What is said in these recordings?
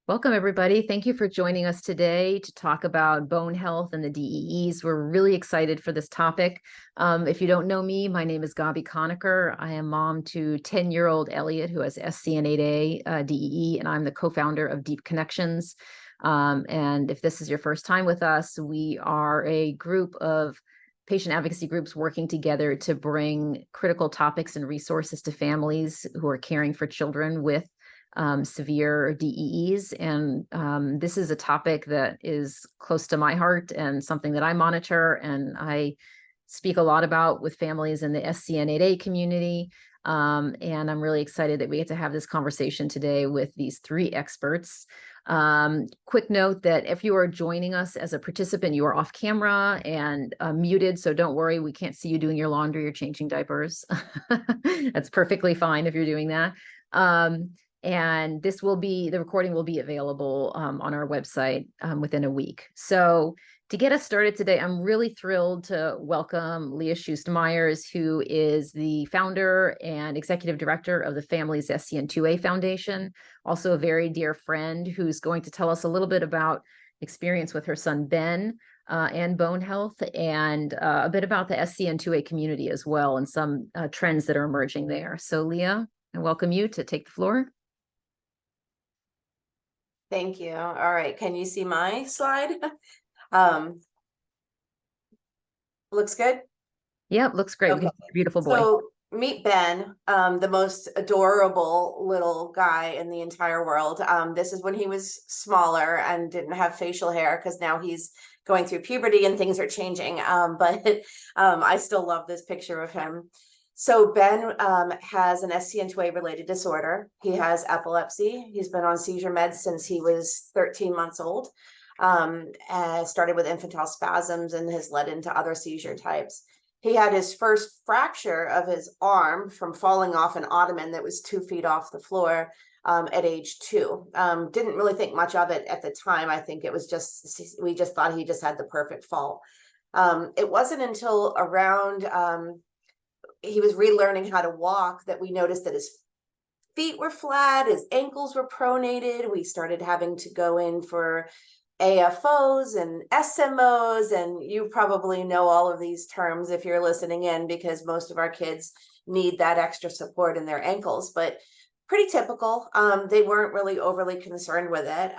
Welcome, everybody. Thank you for joining us today to talk about bone health and the DEEs. We're really excited for this topic. If you don't know me, my name is Gabi Conicor. I am mom to 10-year-old Elliot, who has SCN8A DEE, and I'm the co-founder of DEE-P Connections. And if this is your first time with us, we are a group of patient advocacy groups working together to bring critical topics and resources to families who are caring for children with severe DEEs. And this is a topic that is close to my heart and something that I monitor and I speak a lot about with families in the SCN8A community. And I'm really excited that we get to have this conversation today with these three experts. Quick note that if you are joining us as a participant, you are off camera and muted, so don't worry, we can't see you doing your laundry or changing diapers. That's perfectly fine if you're doing that. And the recording will be available on our website within a week. So to get us started today, I'm really thrilled to welcome Leah Shust-Mears, who is the founder and executive director of the Family's SCN2A Foundation, also a very dear friend who's going to tell us a little bit about experience with her son, Ben, and bone health, and a bit about the SCN2A community as well, and some trends that are emerging there. So Leah, I welcome you to take the floor. Thank you. All right. Can you see my slide? Looks good? Yep, looks great. Okay. Beautiful boy. So meet Ben, the most adorable little guy in the entire world. This is when he was smaller and didn't have facial hair, because now he's going through puberty and things are changing. But I still love this picture of him. So Ben has an SCN2A related disorder. He has epilepsy. He's been on seizure meds since he was 13 months old. Started with infantile spasms and has led into other seizure types. He had his first fracture of his arm from falling off an ottoman that was 2 feet off the floor at age 2. Didn't really think much of it at the time. I think it was we just thought he just had the perfect fall. It wasn't until around he was relearning how to walk that we noticed that his feet were flat, his ankles were pronated. We started having to go in for AFOs and SMOs, and you probably know all of these terms if you're listening in, because most of our kids need that extra support in their ankles, but pretty typical. They weren't really overly concerned with it.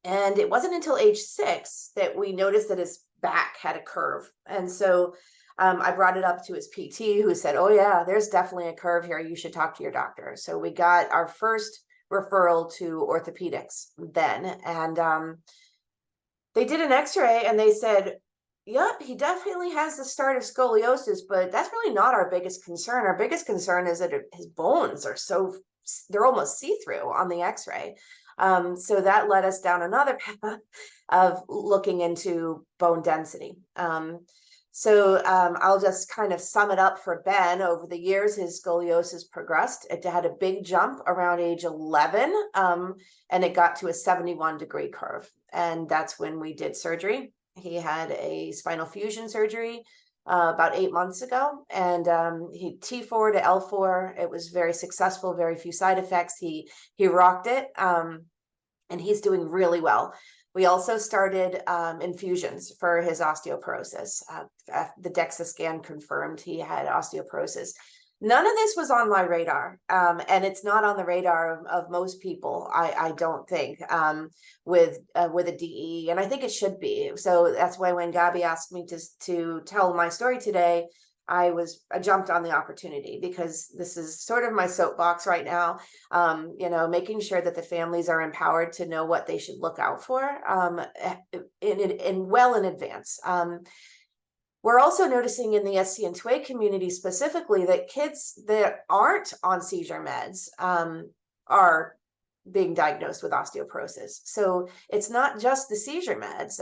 And it wasn't until age 6 that we noticed that his back had a curve. And so I brought it up to his PT, who said, oh yeah, there's definitely a curve here. You should talk to your doctor. So we got our first referral to orthopedics then. And they did an x-ray and they said, yep, he definitely has the start of scoliosis, but that's really not our biggest concern. Our biggest concern is that his bones are they're almost see-through on the x-ray. So that led us down another path of looking into bone density. So I'll just kind of sum it up for Ben. Over the years, his scoliosis progressed. It had a big jump around age 11, and it got to a 71-degree curve. And that's when we did surgery. He had a spinal fusion surgery about 8 months ago, and he T4 to L4. It was very successful, very few side effects. He rocked it, and he's doing really well. We also started infusions for his osteoporosis. The DEXA scan confirmed he had osteoporosis. None of this was on my radar, and it's not on the radar of most people, I don't think, with a DE, and I think it should be. So that's why when Gabi asked me to tell my story today, I jumped on the opportunity, because this is sort of my soapbox right now, making sure that the families are empowered to know what they should look out for well in advance. We're also noticing in the SCN2A community specifically that kids that aren't on seizure meds are being diagnosed with osteoporosis. So it's not just the seizure meds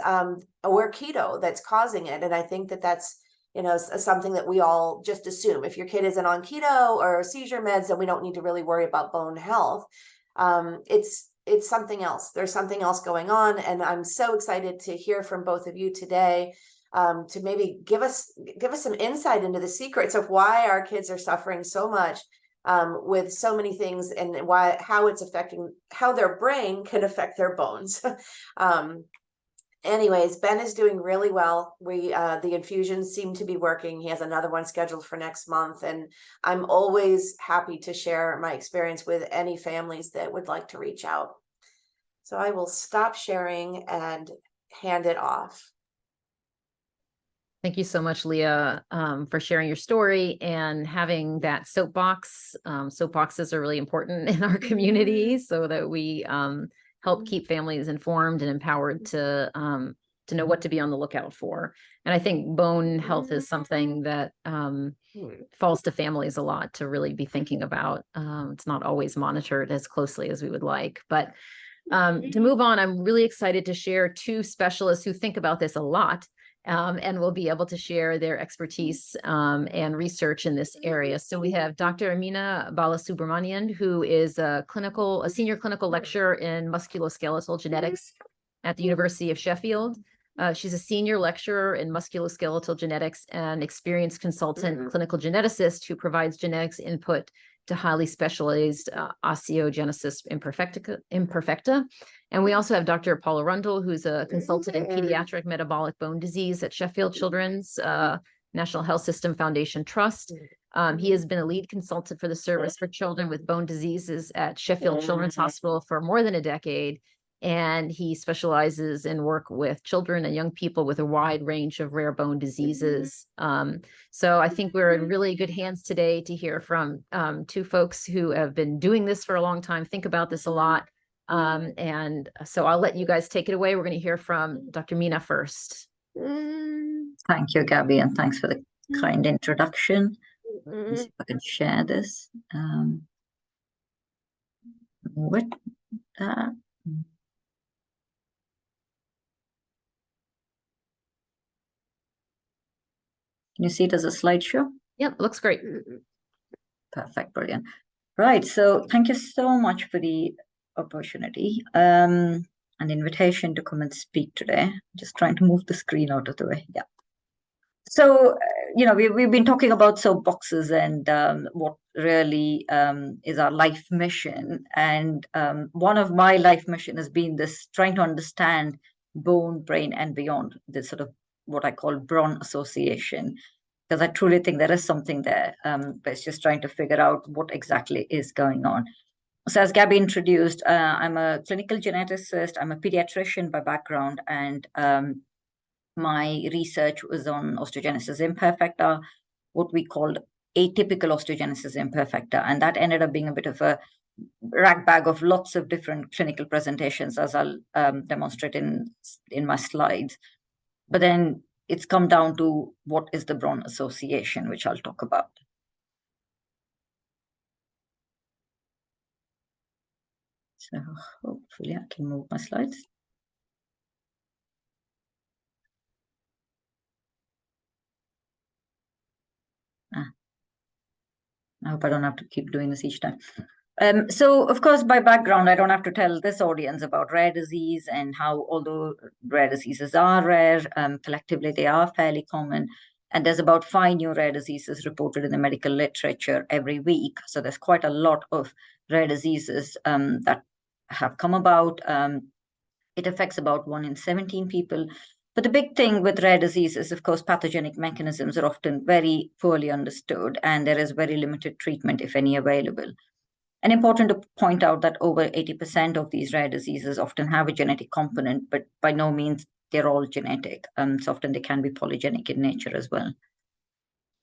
or keto that's causing it. And I think that that's something that we all just assume. If your kid isn't on keto or seizure meds, then we don't need to really worry about bone health. It's something else. There's something else going on. And I'm so excited to hear from both of you today, to maybe give us some insight into the secrets of why our kids are suffering so much with so many things and how their brain can affect their bones. Anyways, Ben is doing really well. The infusions seem to be working. He has another one scheduled for next month, and I'm always happy to share my experience with any families that would like to reach out. So I will stop sharing and hand it off. Thank you so much, Leah, for sharing your story and having that soapbox. Soapboxes are really important in our community so that we help keep families informed and empowered to know what to be on the lookout for. And I think bone health is something that falls to families a lot to really be thinking about. It's not always monitored as closely as we would like. But to move on, I'm really excited to share two specialists who think about this a lot. And will be able to share their expertise and research in this area. So we have Dr. Amina Balasubramanian, who is a senior clinical lecturer in musculoskeletal genetics at the University of Sheffield. She's a senior lecturer in musculoskeletal genetics and experienced consultant clinical geneticist who provides genetics input to highly specialized osteogenesis imperfecta. And we also have Dr. Paula Rundle, who's a consultant in pediatric metabolic bone disease at Sheffield Children's National Health System Foundation Trust. He has been a lead consultant for the service for children with bone diseases at Sheffield Children's Hospital for more than a decade. And he specializes in work with children and young people with a wide range of rare bone diseases. So I think we're in really good hands today to hear from two folks who have been doing this for a long time, think about this a lot. And so I'll let you guys take it away. We're going to hear from Dr. Mina first. Thank you, Gabi, and thanks for the kind introduction. Let's see if I can share this. With that. Can you see it as a slideshow? Yep, looks great. Perfect, brilliant. Right, so thank you so much for the opportunity and invitation to come and speak today. Just trying to move the screen out of the way. Yeah. So, we've been talking about soapboxes and what really is our life mission. And one of my life mission has been this, trying to understand bone, brain, and beyond, this sort of what I call Brawn Association, because I truly think there is something there, but it's just trying to figure out what exactly is going on. So as Gabi introduced, I'm a clinical geneticist, I'm a pediatrician by background, and my research was on osteogenesis imperfecta, what we called atypical osteogenesis imperfecta, and that ended up being a bit of a ragbag of lots of different clinical presentations, as I'll demonstrate in my slides. But then it's come down to what is the Brawn Association, which I'll talk about. So hopefully I can move my slides. I hope I don't have to keep doing this each time. So, of course, by background, I don't have to tell this audience about rare disease and how, although rare diseases are rare, collectively they are fairly common. And there's about 5 new rare diseases reported in the medical literature every week. So there's quite a lot of rare diseases that have come about. It affects about 1 in 17 people. But the big thing with rare diseases, of course, pathogenic mechanisms are often very poorly understood, and there is very limited treatment, if any, available. And important to point out that over 80% of these rare diseases often have a genetic component, but by no means they're all genetic. So often they can be polygenic in nature as well.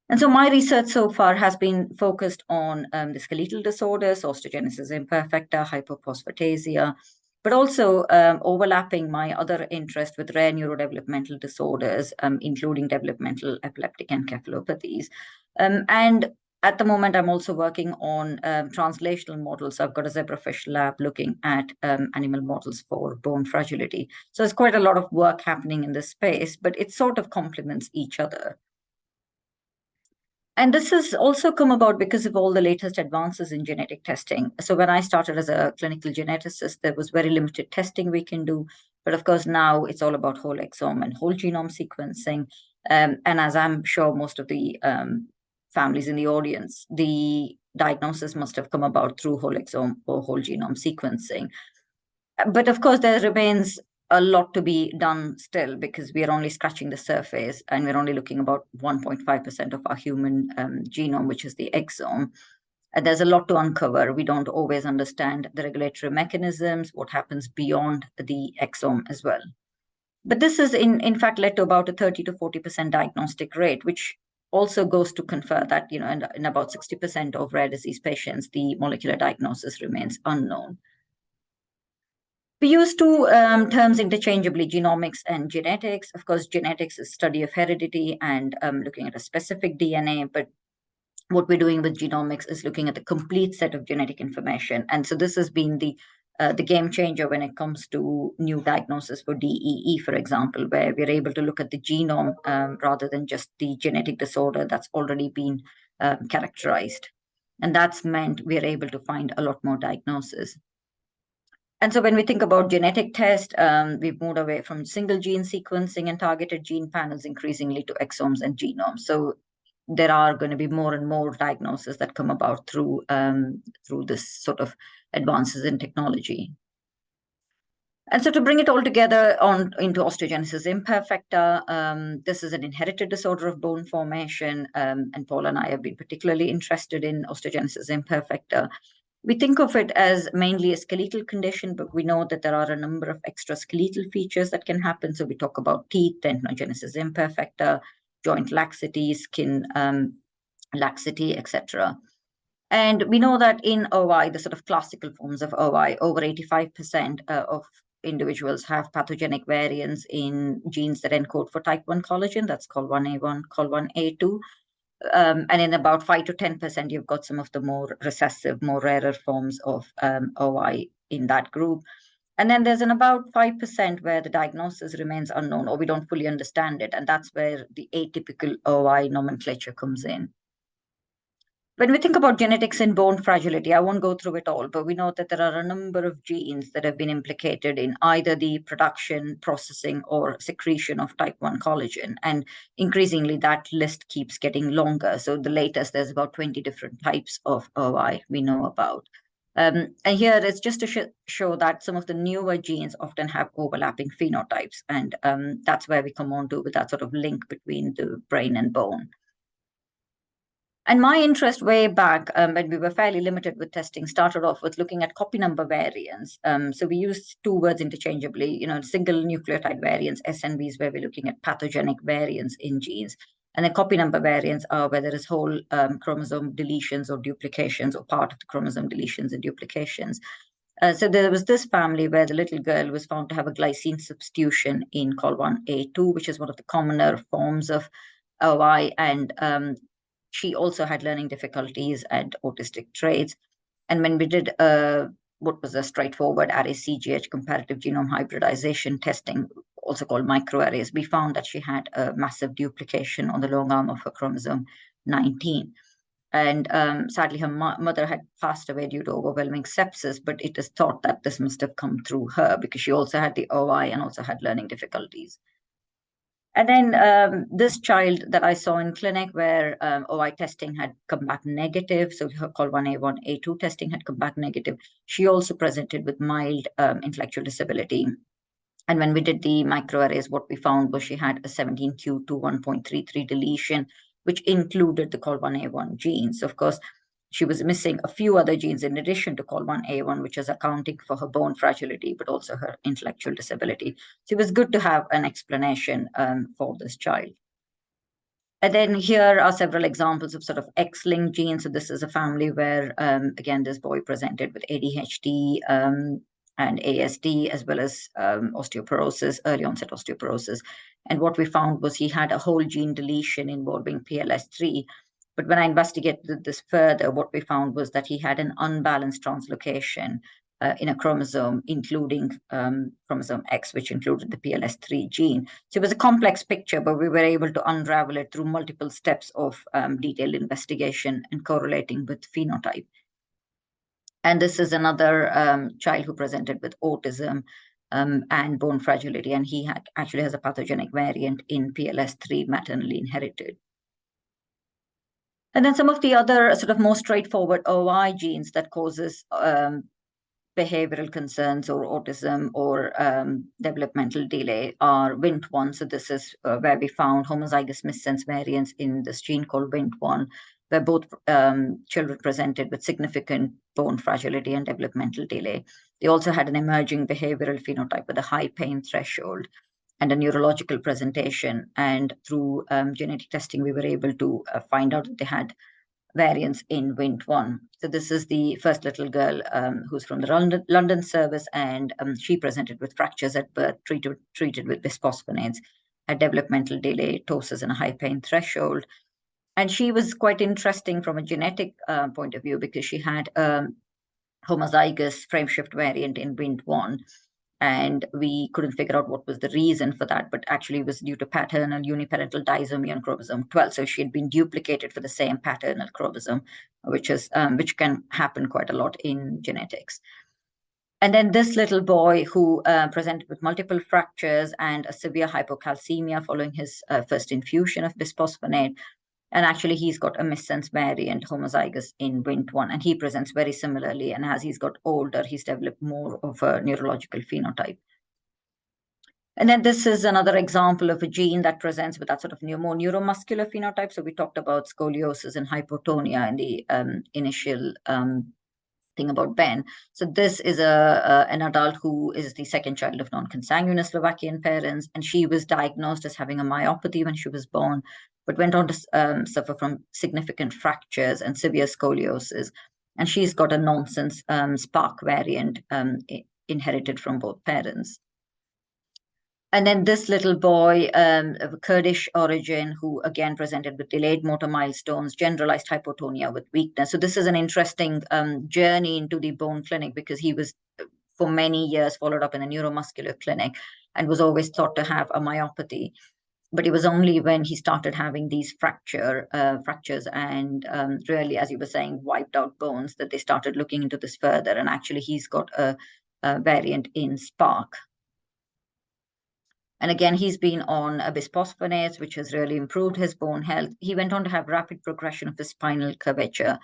And so my research so far has been focused on the skeletal disorders, osteogenesis imperfecta, hypophosphatasia, but also overlapping my other interest with rare neurodevelopmental disorders, including developmental epileptic encephalopathies. And at the moment, I'm also working on translational models. I've got a zebrafish lab looking at animal models for bone fragility. So there's quite a lot of work happening in this space, but it sort of complements each other. And this has also come about because of all the latest advances in genetic testing. So when I started as a clinical geneticist, there was very limited testing we can do. But of course, now it's all about whole exome and whole genome sequencing. And as I'm sure most of the families in the audience, the diagnosis must have come about through whole exome or whole genome sequencing. But of course, there remains a lot to be done still, because we are only scratching the surface, and we're only looking about 1.5% of our human genome, which is the exome. And there's a lot to uncover. We don't always understand the regulatory mechanisms, what happens beyond the exome as well. But this has in fact led to about a 30 to 40% diagnostic rate, which also goes to confer that, in about 60% of rare disease patients, the molecular diagnosis remains unknown. We use two terms interchangeably, genomics and genetics. Of course, genetics is study of heredity and looking at a specific DNA, but what we're doing with genomics is looking at the complete set of genetic information. And so this has been the game changer when it comes to new diagnosis for DEE, for example, where we're able to look at the genome rather than just the genetic disorder that's already been characterized. And that's meant we're able to find a lot more diagnosis. And so when we think about genetic tests, we've moved away from single gene sequencing and targeted gene panels increasingly to exomes and genomes. So there are going to be more and more diagnoses that come about through this sort of advances in technology. And so to bring it all together into osteogenesis imperfecta, this is an inherited disorder of bone formation, and Paula and I have been particularly interested in osteogenesis imperfecta. We think of it as mainly a skeletal condition, but we know that there are a number of extra skeletal features that can happen. So we talk about teeth, tendinogenesis imperfecta, joint laxity, skin laxity, etc. And we know that in OI, the sort of classical forms of OI, over 85% of individuals have pathogenic variants in genes that encode for type 1 collagen. That's called 1A1, called 1A2. And in about 5 to 10%, you've got some of the more recessive, more rarer forms of OI in that group. And then there's an about 5% where the diagnosis remains unknown, or we don't fully understand it. And that's where the atypical OI nomenclature comes in. When we think about genetics in bone fragility, I won't go through it all, but we know that there are a number of genes that have been implicated in either the production, processing, or secretion of type 1 collagen. And increasingly, that list keeps getting longer. So the latest, there's about 20 different types of OI we know about. And here it's just to show that some of the newer genes often have overlapping phenotypes. And that's where we come on to with that sort of link between the brain and bone. And my interest way back, when we were fairly limited with testing, started off with looking at copy number variants. So we used two words interchangeably, single nucleotide variants, SNVs, where we're looking at pathogenic variants in genes. And then copy number variants are where there is whole chromosome deletions or duplications, or part of the chromosome deletions and duplications. So there was this family where the little girl was found to have a glycine substitution in COL1A2, which is one of the commoner forms of OI, and she also had learning difficulties and autistic traits. And when we did what was a straightforward array-CGH comparative genome hybridization testing, also called microarrays, we found that she had a massive duplication on the long arm of her chromosome 19. And sadly, her mother had passed away due to overwhelming sepsis, but it is thought that this must have come through her because she also had the OI and also had learning difficulties. And then this child that I saw in clinic where OI testing had come back negative, so her COL1A1, A2 testing had come back negative, she also presented with mild intellectual disability. And when we did the microarrays, what we found was she had a 17q to 1.33 deletion, which included the COL1A1 gene. So of course, she was missing a few other genes in addition to COL1A1, which is accounting for her bone fragility, but also her intellectual disability. So it was good to have an explanation for this child. And then here are several examples of sort of X-linked genes. So this is a family where, again, this boy presented with ADHD and ASD, as well as osteoporosis, early onset osteoporosis. And what we found was he had a whole gene deletion involving PLS3. But when I investigated this further, what we found was that he had an unbalanced translocation in a chromosome, including chromosome X, which included the PLS3 gene. So it was a complex picture, but we were able to unravel it through multiple steps of detailed investigation and correlating with phenotype. And this is another child who presented with autism and bone fragility, and he actually has a pathogenic variant in PLS3 maternally inherited. And then some of the other sort of more straightforward OI genes that causes behavioral concerns or autism or developmental delay are Wnt1. So this is where we found homozygous missense variants in this gene called Wnt1, where both children presented with significant bone fragility and developmental delay. They also had an emerging behavioral phenotype with a high pain threshold and a neurological presentation. And through genetic testing, we were able to find out that they had variants in Wnt1. So this is the first little girl who's from the London service, and she presented with fractures at birth, treated with bisphosphonates, had developmental delay, ptosis, and a high pain threshold. And she was quite interesting from a genetic point of view because she had homozygous frameshift variant in Wnt1. And we couldn't figure out what was the reason for that, but actually it was due to paternal uniparental disomy on chromosome 12. So she had been duplicated for the same paternal chromosome, which can happen quite a lot in genetics. And then this little boy who presented with multiple fractures and a severe hypocalcemia following his first infusion of bisphosphonate. And actually, he's got a missense variant homozygous in Wnt1, and he presents very similarly. And as he's got older, he's developed more of a neurological phenotype. And then this is another example of a gene that presents with that sort of more neuromuscular phenotype. So we talked about scoliosis and hypotonia in the initial thing about Ben. So this is an adult who is the second child of non-consanguineous Slovakian parents, and she was diagnosed as having a myopathy when she was born, but went on to suffer from significant fractures and severe scoliosis. And she's got a nonsense SPARC variant inherited from both parents. And then this little boy of Kurdish origin, who again presented with delayed motor milestones, generalized hypotonia with weakness. So this is an interesting journey into the bone clinic, because he was for many years followed up in a neuromuscular clinic and was always thought to have a myopathy. But it was only when he started having these fractures and really, as you were saying, wiped out bones, that they started looking into this further. And actually, he's got a variant in SPARC. And again, he's been on bisphosphonates, which has really improved his bone health. He went on to have rapid progression of his spinal curvature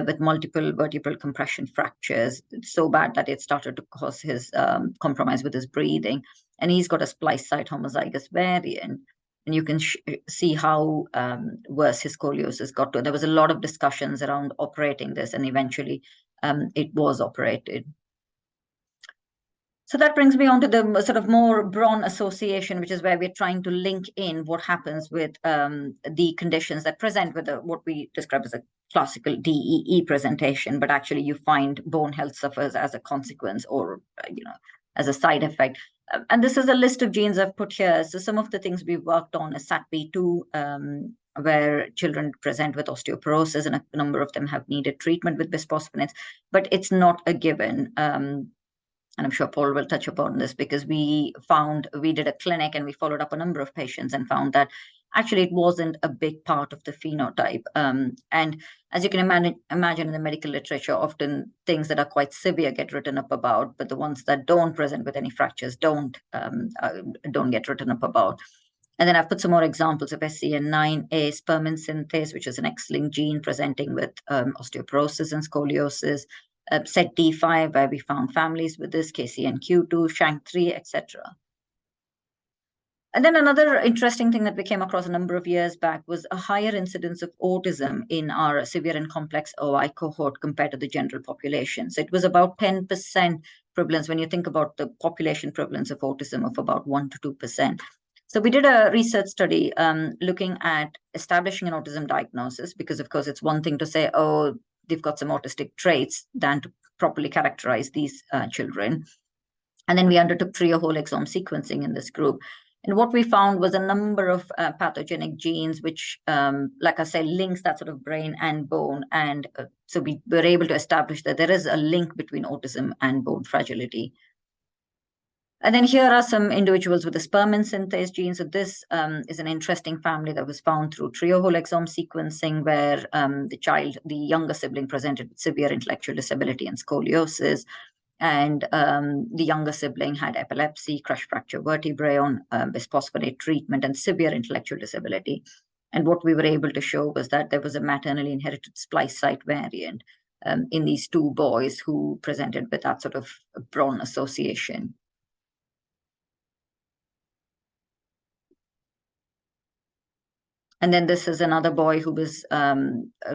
with multiple vertebral compression fractures. It's so bad that it started to cause his compromise with his breathing. And he's got a splice site homozygous variant. And you can see how worse his scoliosis got to. There was a lot of discussions around operating this, and eventually it was operated. So that brings me on to the sort of more Brawn Association, which is where we're trying to link in what happens with the conditions that present with what we describe as a classical DEE presentation, but actually you find bone health suffers as a consequence, or as a side effect. And this is a list of genes I've put here. So some of the things we've worked on is SATB2, where children present with osteoporosis, and a number of them have needed treatment with bisphosphonates, but it's not a given. And I'm sure Paul will touch upon this, because we did a clinic and we followed up a number of patients and found that actually it wasn't a big part of the phenotype. And as you can imagine in the medical literature, often things that are quite severe get written up about, but the ones that don't present with any fractures don't get written up about. And then I've put some more examples of SCN9A spermin synthase, which is an X-linked gene presenting with osteoporosis and scoliosis. SET-D5, where we found families with this, KCNQ2, SHANK3, etc. And then another interesting thing that we came across a number of years back was a higher incidence of autism in our severe and complex OI cohort compared to the general population. So it was about 10% prevalence when you think about the population prevalence of autism of about 1 to 2%. So we did a research study looking at establishing an autism diagnosis, because of course it's one thing to say, oh, they've got some autistic traits, than to properly characterize these children. And then we undertook trio whole exome sequencing in this group. And what we found was a number of pathogenic genes, which, like I say, links that sort of brain and bone. And so we were able to establish that there is a link between autism and bone fragility. And then here are some individuals with the spermin synthase gene. So this is an interesting family that was found through trio whole exome sequencing, where the younger sibling presented with severe intellectual disability and scoliosis. And the younger sibling had epilepsy, crush fracture vertebrae on bisphosphonate treatment, and severe intellectual disability. And what we were able to show was that there was a maternally inherited splice site variant in these two boys who presented with that sort of Brawn Association. And then this is another boy who was a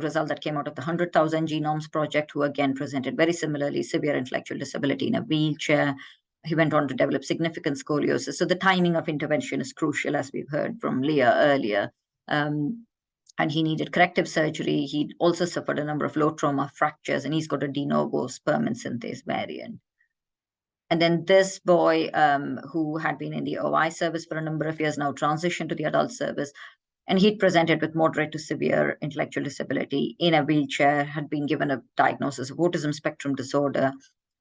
result that came out of the 100,000 Genomes Project, who again presented very similarly severe intellectual disability in a wheelchair. He went on to develop significant scoliosis. So the timing of intervention is crucial, as we've heard from Leah earlier. And he needed corrective surgery. He also suffered a number of low trauma fractures, and he's got a de novo sperm and synthase variant. And then this boy, who had been in the OI service for a number of years, now transitioned to the adult service. And he'd presented with moderate to severe intellectual disability in a wheelchair, had been given a diagnosis of autism spectrum disorder,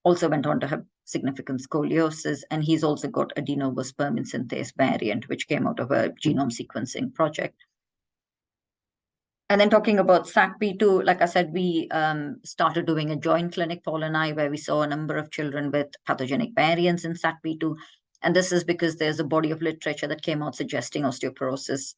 also went on to have significant scoliosis, and he's also got a de novo sperm and synthase variant, which came out of a genome sequencing project. And then talking about SACP2, like I said, we started doing a joint clinic, Paula and I, where we saw a number of children with pathogenic variants in SACP2. And this is because there's a body of literature that came out suggesting osteoporosis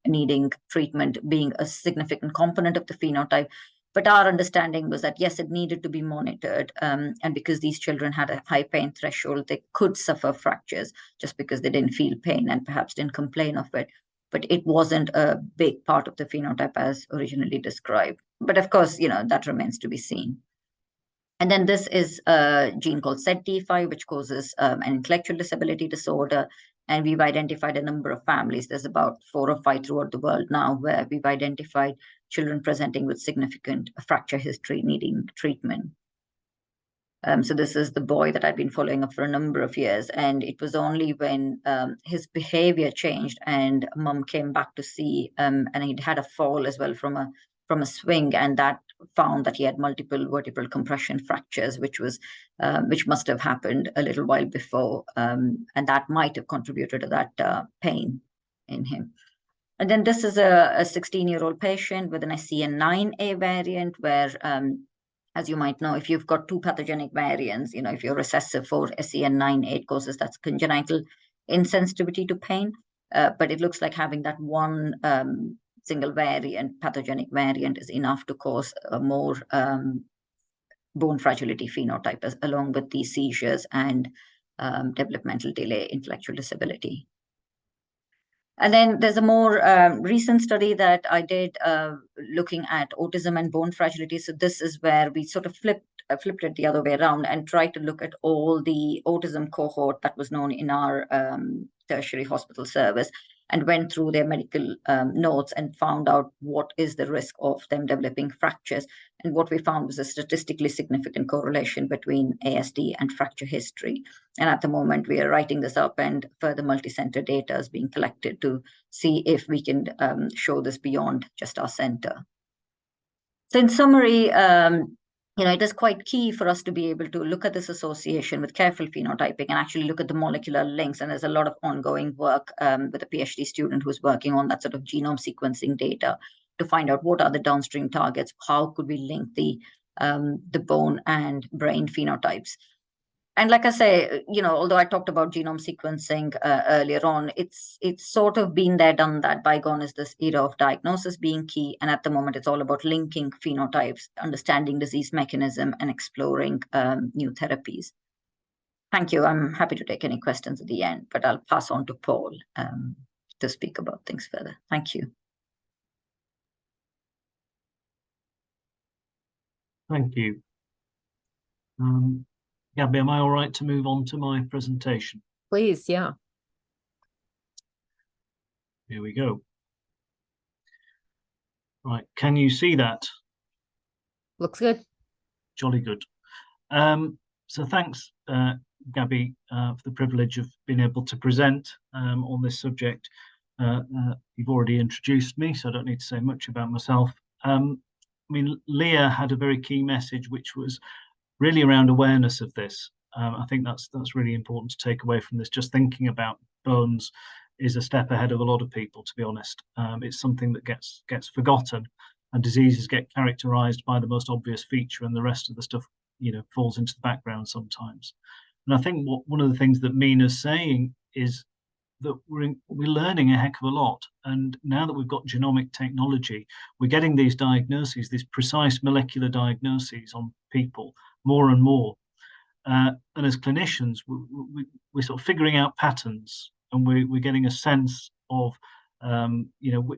needing treatment being a significant component of the phenotype. But our understanding was that, yes, it needed to be monitored. And because these children had a high pain threshold, they could suffer fractures just because they didn't feel pain and perhaps didn't complain of it. But it wasn't a big part of the phenotype as originally described. But of course, that remains to be seen. And then this is a gene called ZD5, which causes an intellectual disability disorder. And we've identified a number of families. There's about 4 or 5 throughout the world now, where we've identified children presenting with significant fracture history needing treatment. So this is the boy that I'd been following up for a number of years. And it was only when his behavior changed and mom came back to see, and he'd had a fall as well from a swing, and that found that he had multiple vertebral compression fractures, which must have happened a little while before, and that might have contributed to that pain in him. And then this is a 16-year-old patient with an SCN9A variant, where, as you might know, if you've got 2 pathogenic variants, if you're recessive for SCN9A, it causes that's congenital insensitivity to pain. But it looks like having that one single variant, pathogenic variant, is enough to cause a more bone fragility phenotype, along with the seizures and developmental delay, intellectual disability. And then there's a more recent study that I did looking at autism and bone fragility. So this is where we sort of flipped it the other way around and tried to look at all the autism cohort that was known in our tertiary hospital service, and went through their medical notes and found out what is the risk of them developing fractures. And what we found was a statistically significant correlation between ASD and fracture history. And at the moment, we are writing this up, and further multi-center data is being collected to see if we can show this beyond just our center. So in summary, it is quite key for us to be able to look at this association with careful phenotyping and actually look at the molecular links. And there's a lot of ongoing work with a PhD student who's working on that sort of genome sequencing data to find out what are the downstream targets, how could we link the bone and brain phenotypes. And like I say, although I talked about genome sequencing earlier on, it's sort of been there, done that. Bygone is this era of diagnosis being key. And at the moment, it's all about linking phenotypes, understanding disease mechanism, and exploring new therapies. Thank you. I'm happy to take any questions at the end, but I'll pass on to Paul to speak about things further. Thank you. Thank you. Gabi, am I all right to move on to my presentation? Please, yeah. Here we go. Right, can you see that? Looks good. Jolly good. So thanks, Gabi, for the privilege of being able to present on this subject. You've already introduced me, so I don't need to say much about myself. Leah had a very key message, which was really around awareness of this. I think that's really important to take away from this. Just thinking about bones is a step ahead of a lot of people, to be honest. It's something that gets forgotten, and diseases get characterized by the most obvious feature, and the rest of the stuff, falls into the background sometimes. And I think one of the things that Mina's saying is that we're learning a heck of a lot. And now that we've got genomic technology, we're getting these diagnoses, these precise molecular diagnoses on people more and more. And as clinicians, we're sort of figuring out patterns, and we're getting a sense of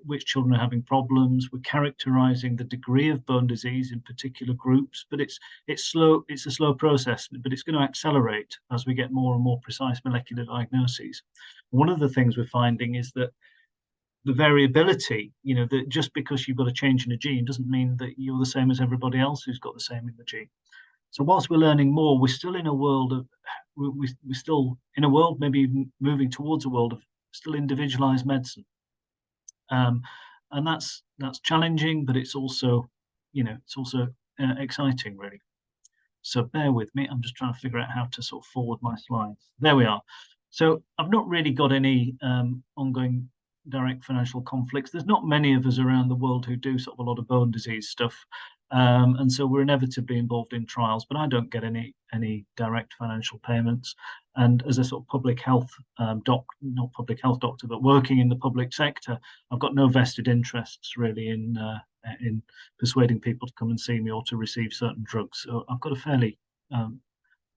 which children are having problems. We're characterizing the degree of bone disease in particular groups, but it's slow. It's a slow process, but it's going to accelerate as we get more and more precise molecular diagnoses. One of the things we're finding is that the variability, that just because you've got a change in a gene doesn't mean that you're the same as everybody else who's got the same in the gene. So whilst we're learning more, we're still in a world of maybe moving towards a world of still individualized medicine. And that's challenging, but it's also exciting, really. So bear with me. I'm just trying to figure out how to sort of forward my slides. There we are. So I've not really got any ongoing direct financial conflicts. There's not many of us around the world who do sort of a lot of bone disease stuff. And so we're inevitably involved in trials, but I don't get any direct financial payments. And as a sort of public health not public health doctor, but working in the public sector, I've got no vested interests really in persuading people to come and see me or to receive certain drugs. So I've got a fairly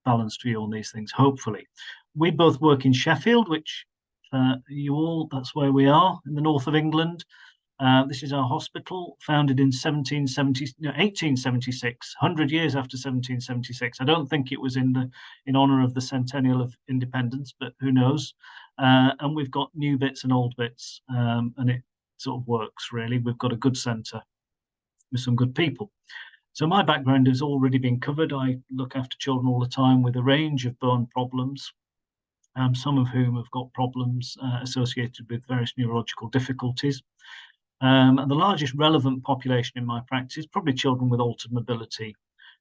balanced view on these things, hopefully. We both work in Sheffield, which that's where we are, in the north of England. This is our hospital, founded in 1876, 100 years after 1776. I don't think it was in honor of the centennial of independence, but who knows? And we've got new bits and old bits, and it sort of works, really. We've got a good centre with some good people. So my background has already been covered. I look after children all the time with a range of bone problems, some of whom have got problems associated with various neurological difficulties. And the largest relevant population in my practice is probably children with altered mobility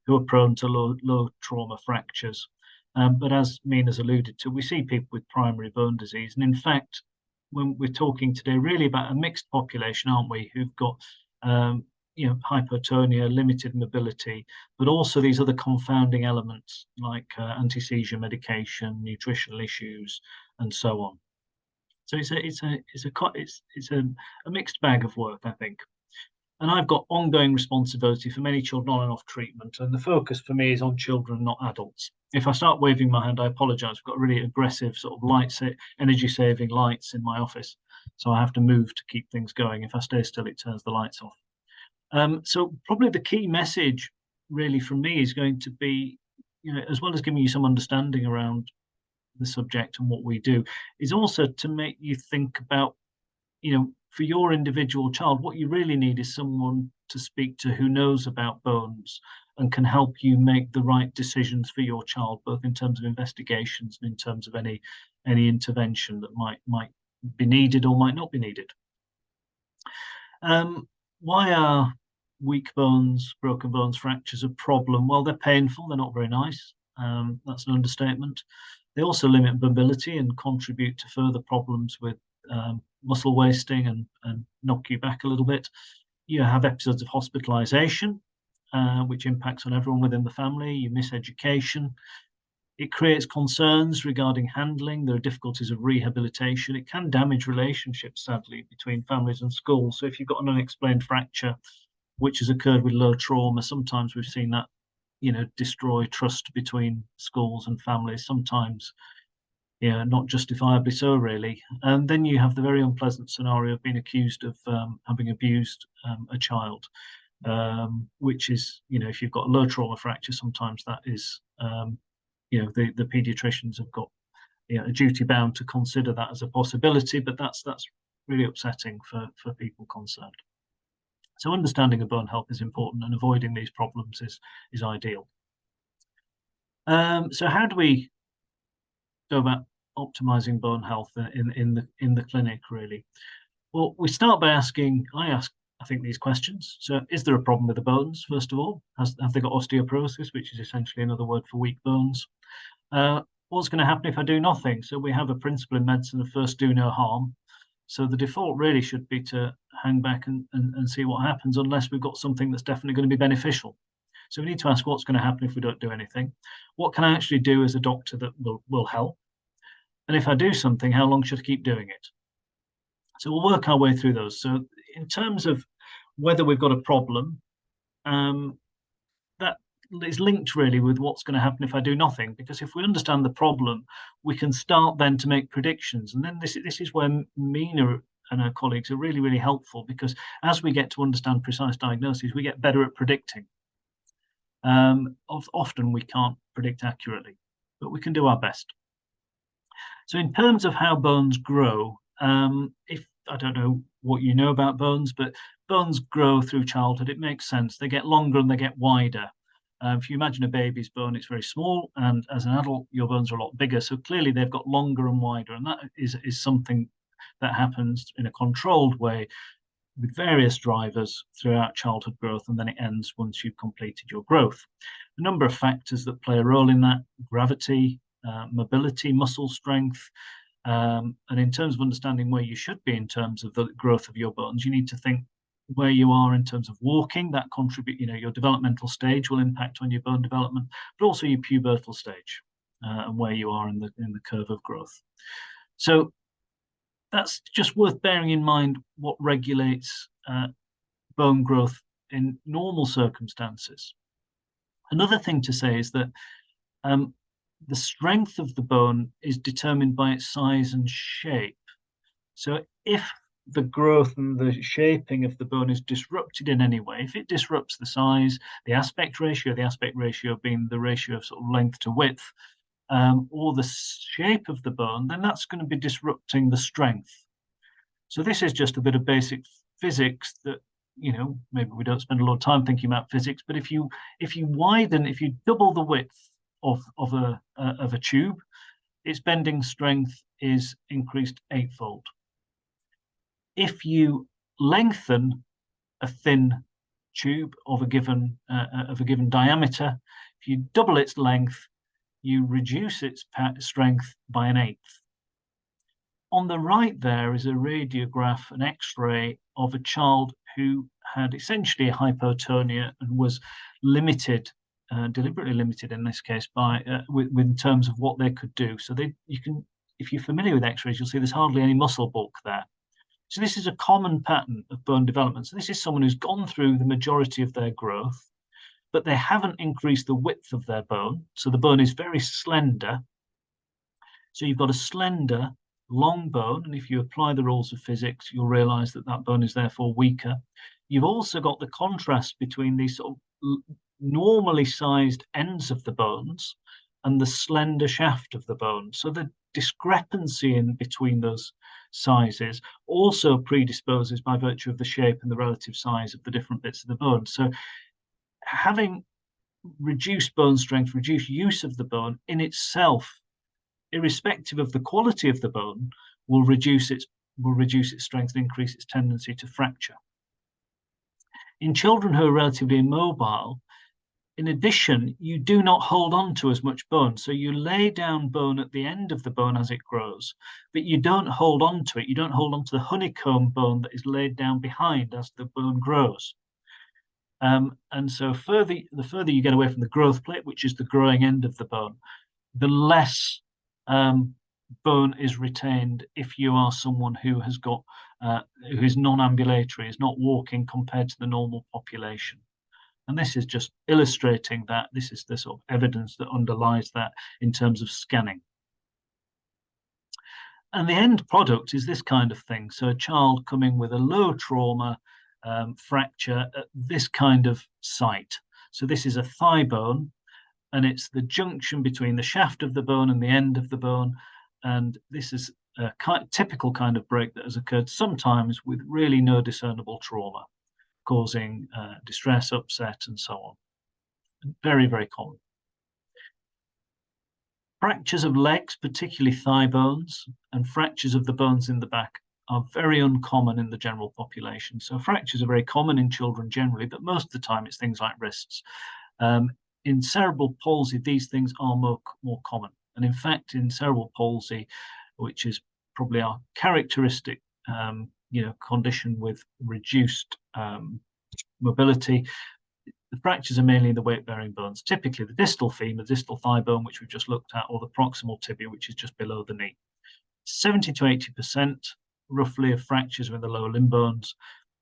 who are prone to low trauma fractures. But as Mina's alluded to, we see people with primary bone disease. And in fact, when we're talking today really about a mixed population, aren't we, who've got hypotonia, limited mobility, but also these other confounding elements like anti-seizure medication, nutritional issues, and so on. So it's a mixed bag of work, I think. And I've got ongoing responsibility for many children on and off treatment, and the focus for me is on children, not adults. If I start waving my hand, I apologise. We've got really aggressive sort of energy-saving lights in my office, so I have to move to keep things going. If I stay still, it turns the lights off. So probably the key message really from me is going to be, as well as giving you some understanding around the subject and what we do, is also to make you think about, for your individual child, what you really need is someone to speak to who knows about bones and can help you make the right decisions for your child, both in terms of investigations and in terms of any intervention that might be needed or might not be needed. Why are weak bones, broken bones, fractures a problem? Well, they're painful. They're not very nice. That's an understatement. They also limit mobility and contribute to further problems with muscle wasting and knock you back a little bit. You have episodes of hospitalization, which impacts on everyone within the family. You miss education. It creates concerns regarding handling. There are difficulties of rehabilitation. It can damage relationships, sadly, between families and schools. So if you've got an unexplained fracture, which has occurred with low trauma, sometimes we've seen that destroy trust between schools and families, sometimes not justifiably so, really. And then you have the very unpleasant scenario of being accused of having abused a child, which is, if you've got a low trauma fracture, sometimes that is, the paediatricians have got a duty bound to consider that as a possibility, but that's really upsetting for people concerned. So understanding of bone health is important, and avoiding these problems is ideal. So how do we go about optimizing bone health in the clinic, really? Well, we start by I think these questions. So is there a problem with the bones, first of all? Have they got osteoporosis, which is essentially another word for weak bones? What's going to happen if I do nothing? So we have a principle in medicine of first do no harm. So the default really should be to hang back and see what happens, unless we've got something that's definitely going to be beneficial. So we need to ask what's going to happen if we don't do anything. What can I actually do as a doctor that will help? And if I do something, how long should I keep doing it? So we'll work our way through those. So in terms of whether we've got a problem, that is linked really with what's going to happen if I do nothing. Because if we understand the problem, we can start then to make predictions. And then this is where Amina and her colleagues are really, really helpful, because as we get to understand precise diagnoses, we get better at predicting. Often we can't predict accurately, but we can do our best. So in terms of how bones grow, if I don't know what you know about bones, but bones grow through childhood. It makes sense. They get longer and they get wider. If you imagine a baby's bone, it's very small, and as an adult, your bones are a lot bigger. So clearly they've got longer and wider, and that is something that happens in a controlled way with various drivers throughout childhood growth, and then it ends once you've completed your growth. A number of factors that play a role in that: gravity, mobility, muscle strength. And in terms of understanding where you should be in terms of the growth of your bones, you need to think where you are in terms of walking. That contribute, your developmental stage will impact on your bone development, but also your pubertal stage and where you are in the curve of growth. So that's just worth bearing in mind what regulates bone growth in normal circumstances. Another thing to say is that the strength of the bone is determined by its size and shape. So if the growth and the shaping of the bone is disrupted in any way, if it disrupts the size, the aspect ratio being the ratio of sort of length to width, or the shape of the bone, then that's going to be disrupting the strength. So this is just a bit of basic physics that, maybe we don't spend a lot of time thinking about physics, but if you double the width of a tube, its bending strength is increased 8-fold. If you lengthen a thin tube of a given diameter, if you double its length, you reduce its strength by 1/8. On the right there is a radiograph, an X-ray of a child who had essentially a hypotonia and was limited, deliberately limited in this case, by in terms of what they could do. So if you're familiar with X-rays, you'll see there's hardly any muscle bulk there. So this is a common pattern of bone development. So this is someone who's gone through the majority of their growth, but they haven't increased the width of their bone. So the bone is very slender. So you've got a slender, long bone, and if you apply the rules of physics, you'll realize that that bone is therefore weaker. You've also got the contrast between these sort of normally sized ends of the bones and the slender shaft of the bone. So the discrepancy in between those sizes also predisposes by virtue of the shape and the relative size of the different bits of the bone. So having reduced bone strength, reduced use of the bone in itself, irrespective of the quality of the bone, will reduce its strength and increase its tendency to fracture. In children who are relatively immobile, in addition, you do not hold on to as much bone. So you lay down bone at the end of the bone as it grows, but you don't hold on to it. You don't hold on to the honeycomb bone that is laid down behind as the bone grows. And so the further you get away from the growth plate, which is the growing end of the bone, the less bone is retained if you are someone who has got who is non-ambulatory, is not walking compared to the normal population. And this is just illustrating that. This is the sort of evidence that underlies that in terms of scanning. And the end product is this kind of thing. So a child coming with a low trauma fracture at this kind of site. So this is a thigh bone, and it's the junction between the shaft of the bone and the end of the bone. And this is a typical kind of break that has occurred sometimes with really no discernible trauma, causing distress, upset, and so on. Very, very common. Fractures of legs, particularly thigh bones, and fractures of the bones in the back are very uncommon in the general population. So fractures are very common in children generally, but most of the time it's things like wrists. In cerebral palsy, these things are more common. And in fact, in cerebral palsy, which is probably our characteristic condition with reduced mobility, the fractures are mainly in the weight-bearing bones, typically the distal femur, distal thigh bone, which we've just looked at, or the proximal tibia, which is just below the knee. 70 to 80% roughly of fractures in the lower limb bones.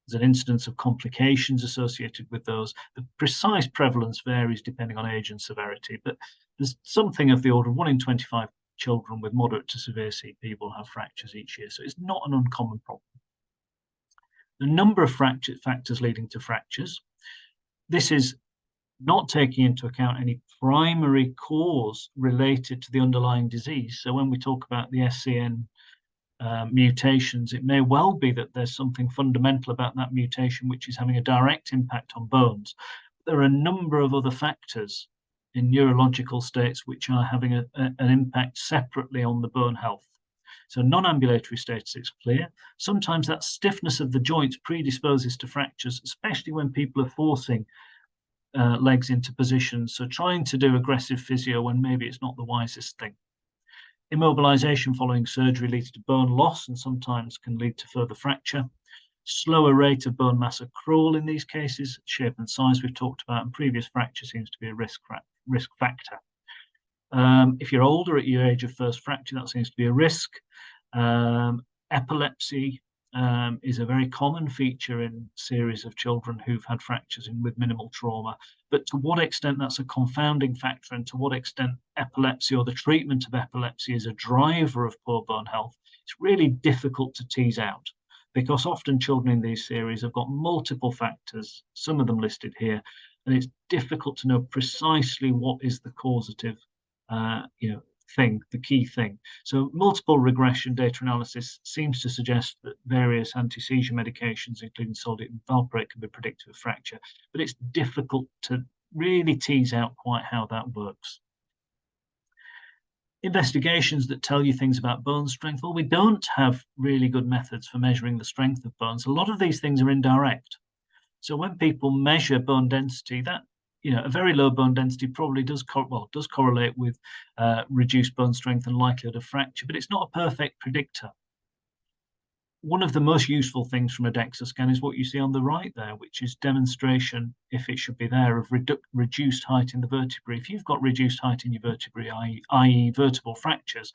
There's an incidence of complications associated with those. The precise prevalence varies depending on age and severity, but there's something of the order of 1 in 25 children with moderate to severe CP will have fractures each year. So it's not an uncommon problem. The number of factors leading to fractures. This is not taking into account any primary cause related to the underlying disease. So when we talk about the SCN mutations, it may well be that there's something fundamental about that mutation which is having a direct impact on bones. There are a number of other factors in neurological states which are having an impact separately on the bone health. So non-ambulatory status is clear. Sometimes that stiffness of the joints predisposes to fractures, especially when people are forcing legs into positions. So trying to do aggressive physio when maybe it's not the wisest thing. Immobilization following surgery leads to bone loss and sometimes can lead to further fracture. Slower rate of bone mass accrual in these cases, shape and size we've talked about, and previous fracture seems to be a risk factor. If you're older at your age of first fracture, that seems to be a risk. Epilepsy is a very common feature in series of children who've had fractures with minimal trauma. But to what extent that's a confounding factor and to what extent epilepsy or the treatment of epilepsy is a driver of poor bone health, it's really difficult to tease out, because often children in these series have got multiple factors, some of them listed here, and it's difficult to know precisely what is the causative thing, the key thing. So multiple regression data analysis seems to suggest that various anti-seizure medications, including sodium valproate, can be predictive of fracture, but it's difficult to really tease out quite how that works. Investigations that tell you things about bone strength. Well, we don't have really good methods for measuring the strength of bones. A lot of these things are indirect. So when people measure bone density, that a very low bone density probably does correlate with reduced bone strength and likelihood of fracture, but it's not a perfect predictor. One of the most useful things from a DEXA scan is what you see on the right there, which is demonstration, if it should be there, of reduced height in the vertebrae. If you've got reduced height in your vertebrae, i.e. vertebral fractures,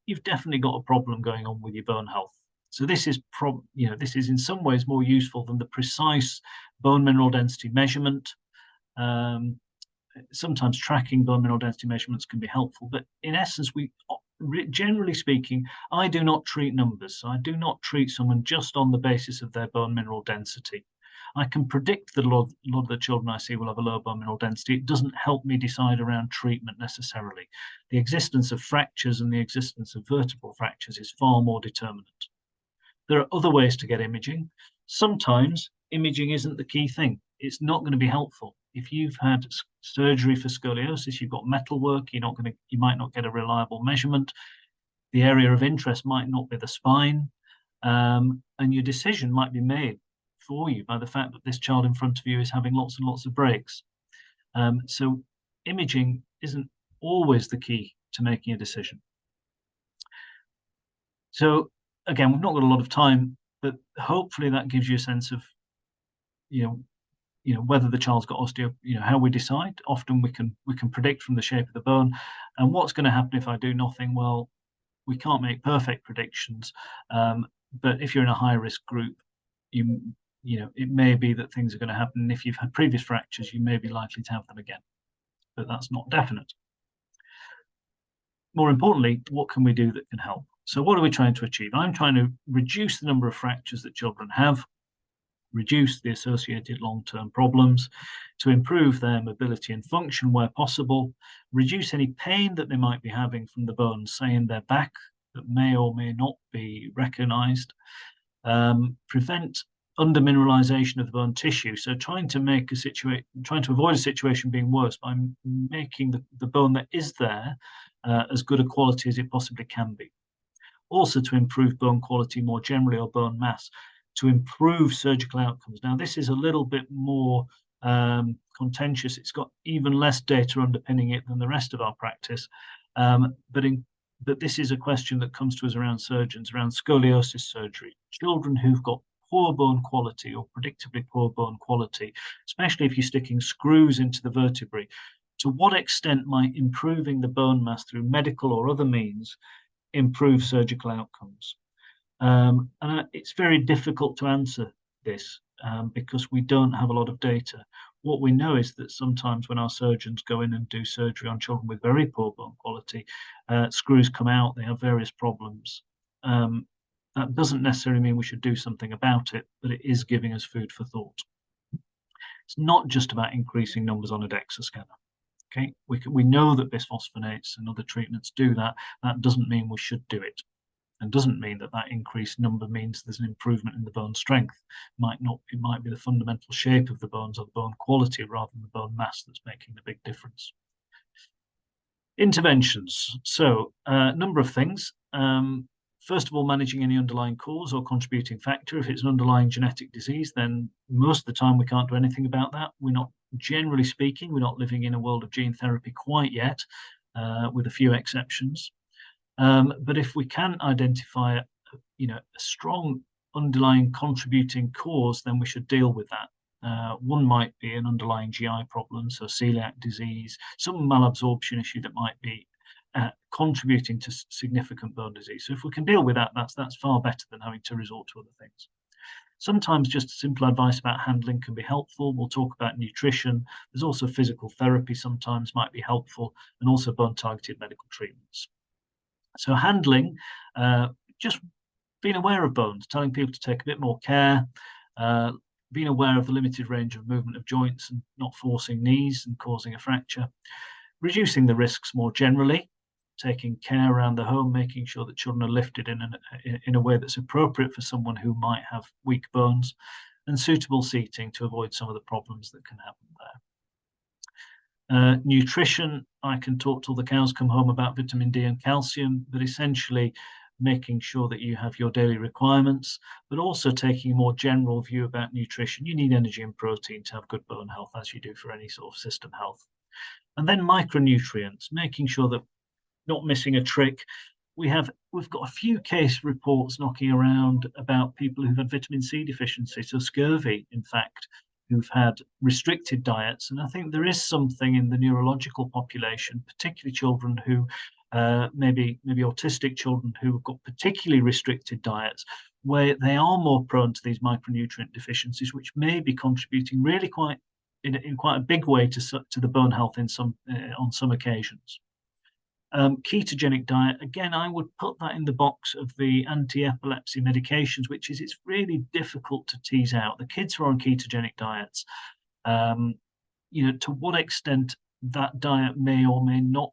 you've definitely got a problem going on with your bone health. So this is this is in some ways more useful than the precise bone mineral density measurement. Sometimes tracking bone mineral density measurements can be helpful, but in essence, generally speaking, I do not treat numbers. So I do not treat someone just on the basis of their bone mineral density. I can predict that a lot of the children I see will have a low bone mineral density. It doesn't help me decide around treatment necessarily. The existence of fractures and the existence of vertebral fractures is far more determinant. There are other ways to get imaging. Sometimes imaging isn't the key thing. It's not going to be helpful. If you've had surgery for scoliosis, you've got metal work, you might not get a reliable measurement. The area of interest might not be the spine, and your decision might be made for you by the fact that this child in front of you is having lots and lots of breaks. So imaging isn't always the key to making a decision. So again, we've not got a lot of time, but hopefully that gives you a sense of, whether the child's got how we decide. Often we can predict from the shape of the bone, and what's going to happen if I do nothing. Well, we can't make perfect predictions, but if you're in a high risk group, it may be that things are going to happen. If you've had previous fractures, you may be likely to have them again, but that's not definite. More importantly, what can we do that can help? So what are we trying to achieve? I'm trying to reduce the number of fractures that children have, reduce the associated long-term problems, to improve their mobility and function where possible, reduce any pain that they might be having from the bones, say in their back, that may or may not be recognized, prevent undermineralization of the bone tissue. So trying to avoid a situation being worse by making the bone that is there as good a quality as it possibly can be. Also to improve bone quality more generally, or bone mass, to improve surgical outcomes. Now, this is a little bit more contentious. It's got even less data underpinning it than the rest of our practice. But this is a question that comes to us around surgeons, around scoliosis surgery. Children who've got poor bone quality or predictably poor bone quality, especially if you're sticking screws into the vertebrae, to what extent might improving the bone mass through medical or other means improve surgical outcomes? It's very difficult to answer this because we don't have a lot of data. What we know is that sometimes when our surgeons go in and do surgery on children with very poor bone quality, screws come out, they have various problems. That doesn't necessarily mean we should do something about it, but it is giving us food for thought. It's not just about increasing numbers on a DEXA scanner. Okay, we know that bisphosphonates and other treatments do that. That doesn't mean we should do it, and doesn't mean that that increased number means there's an improvement in the bone strength. It might be the fundamental shape of the bones or the bone quality rather than the bone mass that's making the big difference. Interventions. So a number of things. First of all, managing any underlying cause or contributing factor. If it's an underlying genetic disease, then most of the time we can't do anything about that. We're not, generally speaking, we're not living in a world of gene therapy quite yet, with a few exceptions. But if we can identify a strong underlying contributing cause, then we should deal with that. One might be an underlying GI problem, so celiac disease, some malabsorption issue that might be contributing to significant bone disease. So if we can deal with that, that's far better than having to resort to other things. Sometimes just simple advice about handling can be helpful. We'll talk about nutrition. There's also physical therapy sometimes might be helpful, and also bone-targeted medical treatments. So handling, just being aware of bones, telling people to take a bit more care, being aware of the limited range of movement of joints and not forcing knees and causing a fracture, reducing the risks more generally, taking care around the home, making sure that children are lifted in a way that's appropriate for someone who might have weak bones, and suitable seating to avoid some of the problems that can happen there. Nutrition, I can talk till the cows come home about vitamin D and calcium, but essentially making sure that you have your daily requirements, but also taking a more general view about nutrition. You need energy and protein to have good bone health, as you do for any sort of system health. And then micronutrients, making sure that not missing a trick. We've got a few case reports knocking around about people who've had vitamin C deficiency, so scurvy, in fact, who've had restricted diets. And I think there is something in the neurological population, particularly children who maybe autistic children who have got particularly restricted diets, where they are more prone to these micronutrient deficiencies, which may be contributing really in quite a big way to the bone health on some occasions. Ketogenic diet, again, I would put that in the box of the anti-epilepsy medications, which is it's really difficult to tease out. The kids who are on ketogenic diets, to what extent that diet may or may not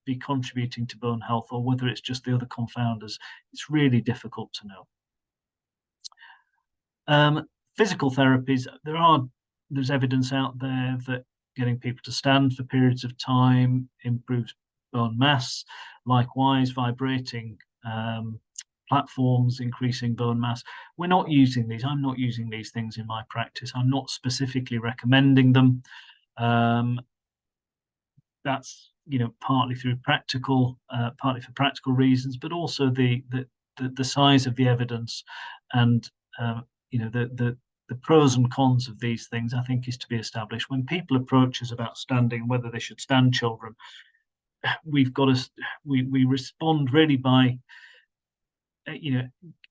be contributing to bone health, or whether it's just the other confounders, it's really difficult to know. Physical therapies, there's evidence out there that getting people to stand for periods of time improves bone mass. Likewise, vibrating platforms, increasing bone mass. We're not using these. I'm not using these things in my practice. I'm not specifically recommending them. That's partly for practical reasons, but also the size of the evidence and the pros and cons of these things, I think, is to be established. When people approach us about standing, whether they should stand children, we respond really by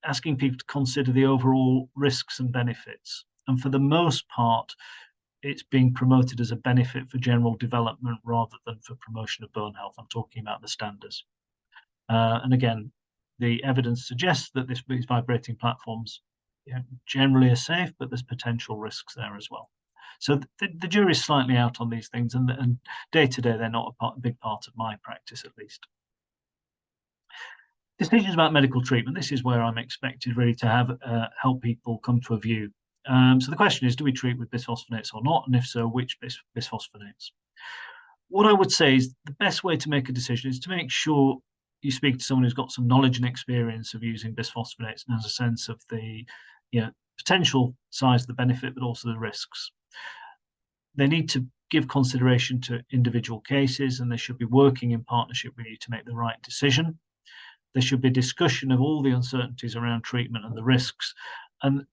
asking people to consider the overall risks and benefits. And for the most part, it's being promoted as a benefit for general development rather than for promotion of bone health. I'm talking about the standards. And again, the evidence suggests that these vibrating platforms generally are safe, but there's potential risks there as well. So the jury's slightly out on these things, and day to day, they're not a big part of my practice, at least. Decisions about medical treatment. This is where I'm expected really to have help people come to a view. So the question is, do we treat with bisphosphonates or not? And if so, which bisphosphonates? What I would say is the best way to make a decision is to make sure you speak to someone who's got some knowledge and experience of using bisphosphonates and has a sense of the potential size of the benefit, but also the risks. They need to give consideration to individual cases, and they should be working in partnership with you to make the right decision. There should be a discussion of all the uncertainties around treatment and the risks. And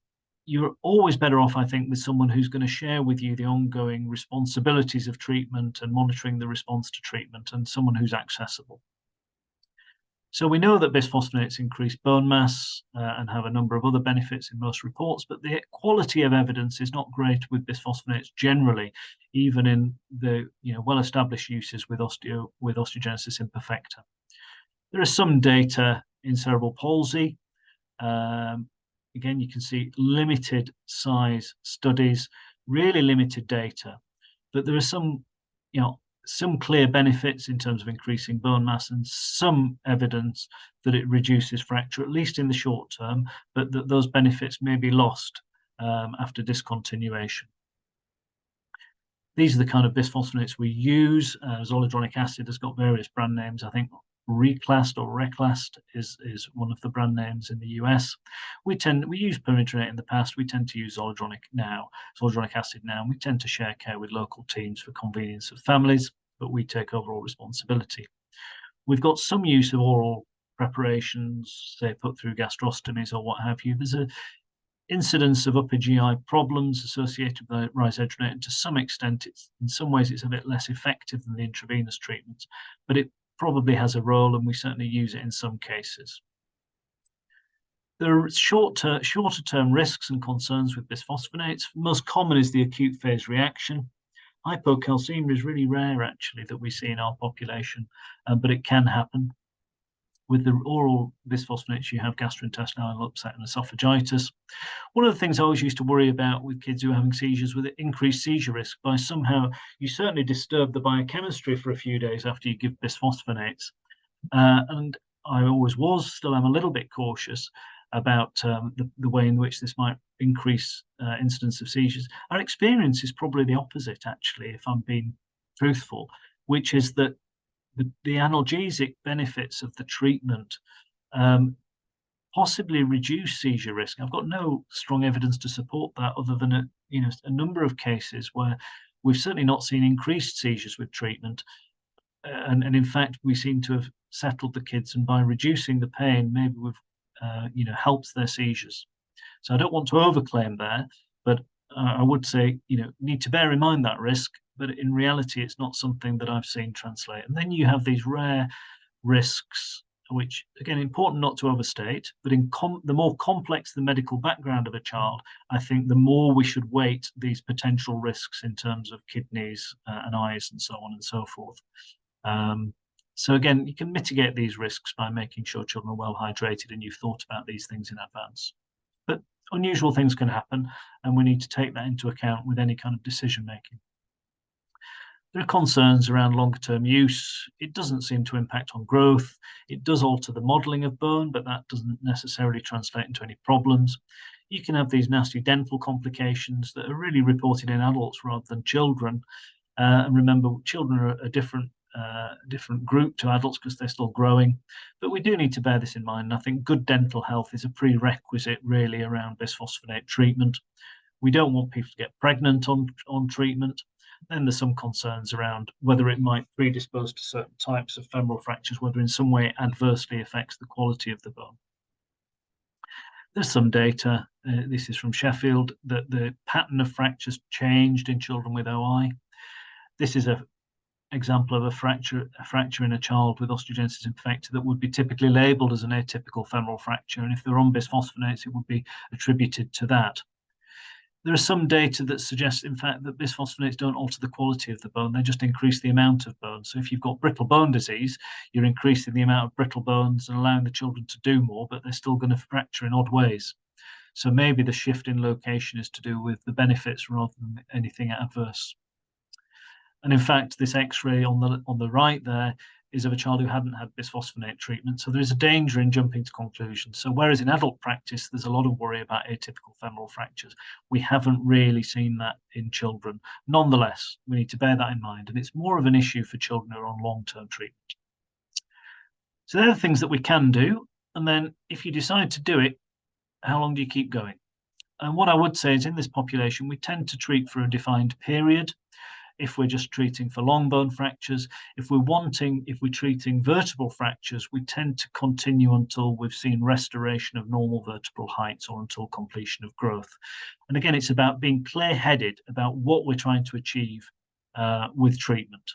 you're always better off, I think, with someone who's going to share with you the ongoing responsibilities of treatment and monitoring the response to treatment, and someone who's accessible. So we know that bisphosphonates increase bone mass and have a number of other benefits in most reports, but the quality of evidence is not great with bisphosphonates generally, even in the well-established uses with osteogenesis imperfecta. There is some data in cerebral palsy. Again, you can see limited size studies, really limited data, but there are some clear benefits in terms of increasing bone mass and some evidence that it reduces fracture, at least in the short term, but that those benefits may be lost after discontinuation. These are the kind of bisphosphonates we use. Zoledronic acid has got various brand names. I think Reclast or Reclast is one of the brand names in the US. We use permethrinate in the past. We tend to use zoledronic acid now. And we tend to share care with local teams for convenience of families, but we take overall responsibility. We've got some use of oral preparations, say put through gastrostomies or what have you. There's an incidence of upper GI problems associated with risedronate, and to some extent, in some ways it's a bit less effective than the intravenous treatments, but it probably has a role, and we certainly use it in some cases. There are shorter term risks and concerns with bisphosphonates. Most common is the acute phase reaction. Hypocalcemia is really rare, actually, that we see in our population, but it can happen. With the oral bisphosphonates, you have gastrointestinal upset and esophagitis. One of the things I always used to worry about with kids who are having seizures with increased seizure risk, by somehow you certainly disturb the biochemistry for a few days after you give bisphosphonates. And I always still am a little bit cautious about the way in which this might increase incidence of seizures. Our experience is probably the opposite, actually, if I'm being truthful, which is that the analgesic benefits of the treatment possibly reduce seizure risk. I've got no strong evidence to support that, other than a number of cases where we've certainly not seen increased seizures with treatment, and in fact we seem to have settled the kids, and by reducing the pain, maybe we've helped their seizures. So I don't want to overclaim there, but I would say need to bear in mind that risk. But in reality, it's not something that I've seen translate. And then you have these rare risks, which, again, important not to overstate, but the more complex the medical background of a child, I think the more we should weight these potential risks in terms of kidneys and eyes and so on and so forth. So again, you can mitigate these risks by making sure children are well hydrated and you've thought about these things in advance. But unusual things can happen, and we need to take that into account with any kind of decision making. There are concerns around longer-term use. It doesn't seem to impact on growth. It does alter the modeling of bone, but that doesn't necessarily translate into any problems. You can have these nasty dental complications that are really reported in adults rather than children. And remember, children are a different group to adults because they're still growing. But we do need to bear this in mind. And I think good dental health is a prerequisite really around bisphosphonate treatment. We don't want people to get pregnant on treatment. Then there's some concerns around whether it might predispose to certain types of femoral fractures, whether in some way it adversely affects the quality of the bone. There's some data, this is from Sheffield, that the pattern of fractures changed in children with OI. This is an example of a fracture in a child with osteogenesis imperfecta that would be typically labelled as an atypical femoral fracture, and if they're on bisphosphonates, it would be attributed to that. There is some data that suggests, in fact, that bisphosphonates don't alter the quality of the bone, they just increase the amount of bone. So if you've got brittle bone disease, you're increasing the amount of brittle bones and allowing the children to do more, but they're still going to fracture in odd ways. So maybe the shift in location is to do with the benefits rather than anything adverse. And in fact, this X-ray on the right there is of a child who hadn't had bisphosphonate treatment. So there is a danger in jumping to conclusions. So whereas in adult practice, there's a lot of worry about atypical femoral fractures, we haven't really seen that in children. Nonetheless, we need to bear that in mind. And it's more of an issue for children who are on long-term treatment. So there are things that we can do. And then if you decide to do it, how long do you keep going? And what I would say is in this population, we tend to treat for a defined period. If we're just treating for long bone fractures, if we're treating vertebral fractures, we tend to continue until we've seen restoration of normal vertebral heights or until completion of growth. And again, it's about being clear-headed about what we're trying to achieve with treatment.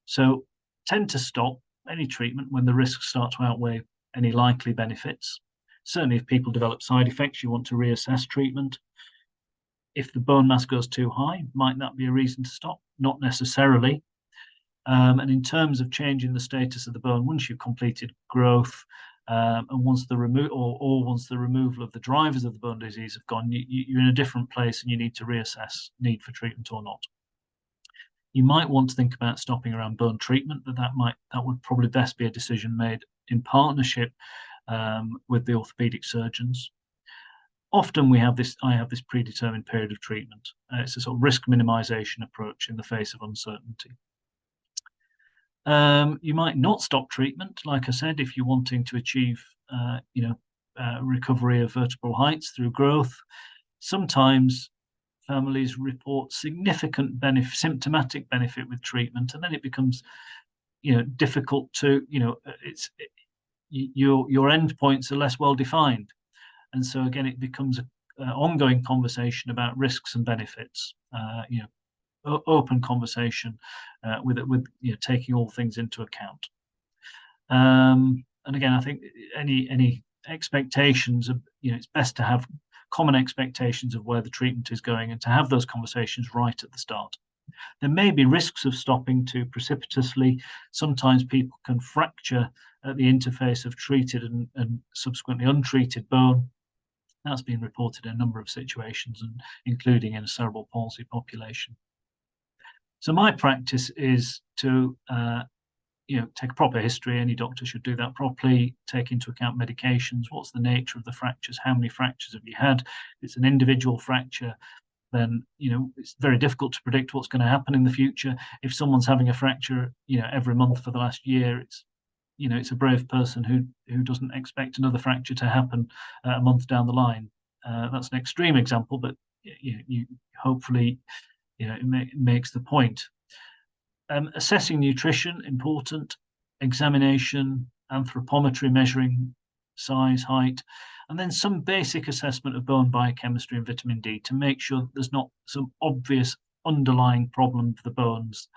So tend to stop any treatment when the risks start to outweigh any likely benefits. Certainly, if people develop side effects, you want to reassess treatment. If the bone mass goes too high, might that be a reason to stop? Not necessarily. And in terms of changing the status of the bone, once you've completed growth, and once the once the removal of the drivers of the bone disease have gone, you're in a different place, and you need to reassess need for treatment or not. You might want to think about stopping around bone treatment, but that would probably best be a decision made in partnership with the orthopedic surgeons. Often I have this predetermined period of treatment. It's a sort of risk minimization approach in the face of uncertainty. You might not stop treatment, like I said, if you're wanting to achieve, recovery of vertebral heights through growth. Sometimes families report significant symptomatic benefit with treatment, and then it becomes, difficult to, your endpoints are less well defined, and so again, it becomes an ongoing conversation about risks and benefits. Open conversation with taking all things into account. And again, I think any expectations of, it's best to have common expectations of where the treatment is going and to have those conversations right at the start. There may be risks of stopping too precipitously. Sometimes people can fracture at the interface of treated and subsequently untreated bone. That's been reported in a number of situations, and including in a cerebral palsy population. So my practice is to, take a proper history. Any doctor should do that properly, take into account medications, what's the nature of the fractures, how many fractures have you had? If it's an individual fracture, then, it's very difficult to predict what's going to happen in the future. If someone's having a fracture, every month for the last year, it's a brave person who doesn't expect another fracture to happen a month down the line. That's an extreme example, but you hopefully, it makes the point. Assessing nutrition, important. Examination, anthropometry, measuring size, height, and then some basic assessment of bone biochemistry and vitamin D to make sure that there's not some obvious underlying problem of the bones,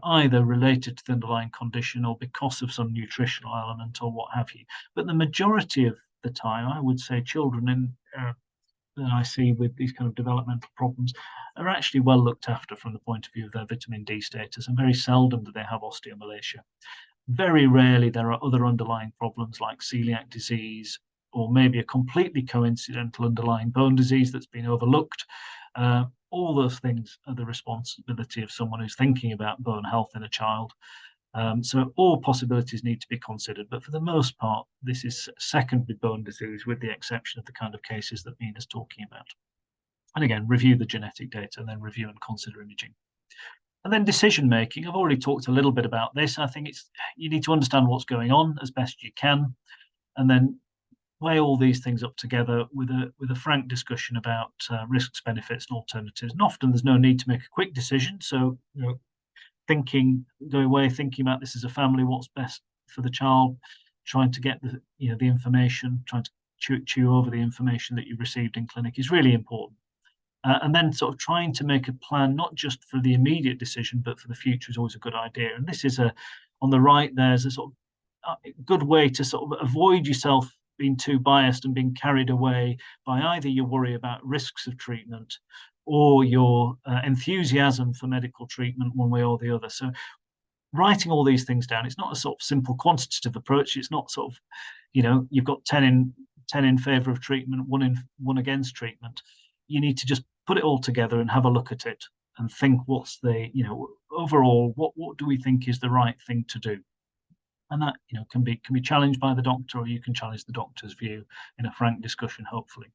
either related to the underlying condition or because of some nutritional element or what have you. But the majority of the time, I would say children that I see with these kind of developmental problems are actually well looked after from the point of view of their vitamin D status, and very seldom do they have osteomalacia. Very rarely there are other underlying problems like celiac disease, or maybe a completely coincidental underlying bone disease that's been overlooked. All those things are the responsibility of someone who's thinking about bone health in a child. So all possibilities need to be considered, but for the most part, this is secondary bone disease, with the exception of the kind of cases that Mina's talking about. And again, review the genetic data and then review and consider imaging. And then decision making. I've already talked a little bit about this. I think you need to understand what's going on as best you can, and then weigh all these things up together with a frank discussion about risks, benefits, and alternatives. And often there's no need to make a quick decision. So, go away thinking about this as a family, what's best for the child, trying to get the information, trying to chew over the information that you've received in clinic is really important. And then sort of trying to make a plan, not just for the immediate decision, but for the future is always a good idea. And this is on the right, there's a sort of good way to sort of avoid yourself being too biased and being carried away by either your worry about risks of treatment or your enthusiasm for medical treatment one way or the other. So writing all these things down, it's not a sort of simple quantitative approach. It's not sort of, you've got 10 in favor of treatment, one against treatment. You need to just put it all together and have a look at it and think what's the, overall, what do we think is the right thing to do? And that, can be challenged by the doctor, or you can challenge the doctor's view in a frank discussion, hopefully.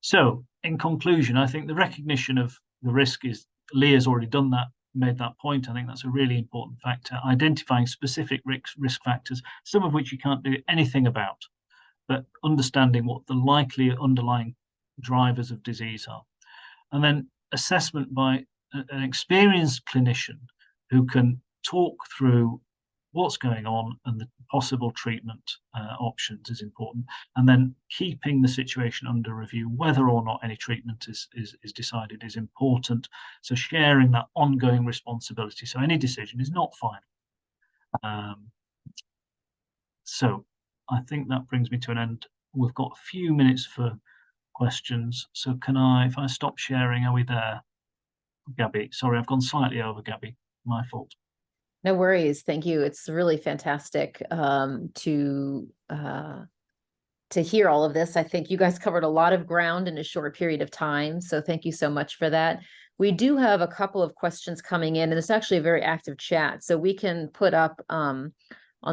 So, in conclusion, I think the recognition of the risk is, Leah's already made that point. I think that's a really important factor. Identifying specific risk factors, some of which you can't do anything about, but understanding what the likely underlying drivers of disease are. And then assessment by an experienced clinician who can talk through what's going on and the possible treatment options is important. And then keeping the situation under review, whether or not any treatment is decided, is important. So sharing that ongoing responsibility. So any decision is not final. So I think that brings me to an end. We've got a few minutes for questions. So can I, if I stop sharing, are we there? Gabi, sorry, I've gone slightly over, Gabi. My fault. No worries. Thank you. It's really fantastic to hear all of this. I think you guys covered a lot of ground in a short period of time. So thank you so much for that. We do have a couple of questions coming in, and it's actually a very active chat. So we can put up on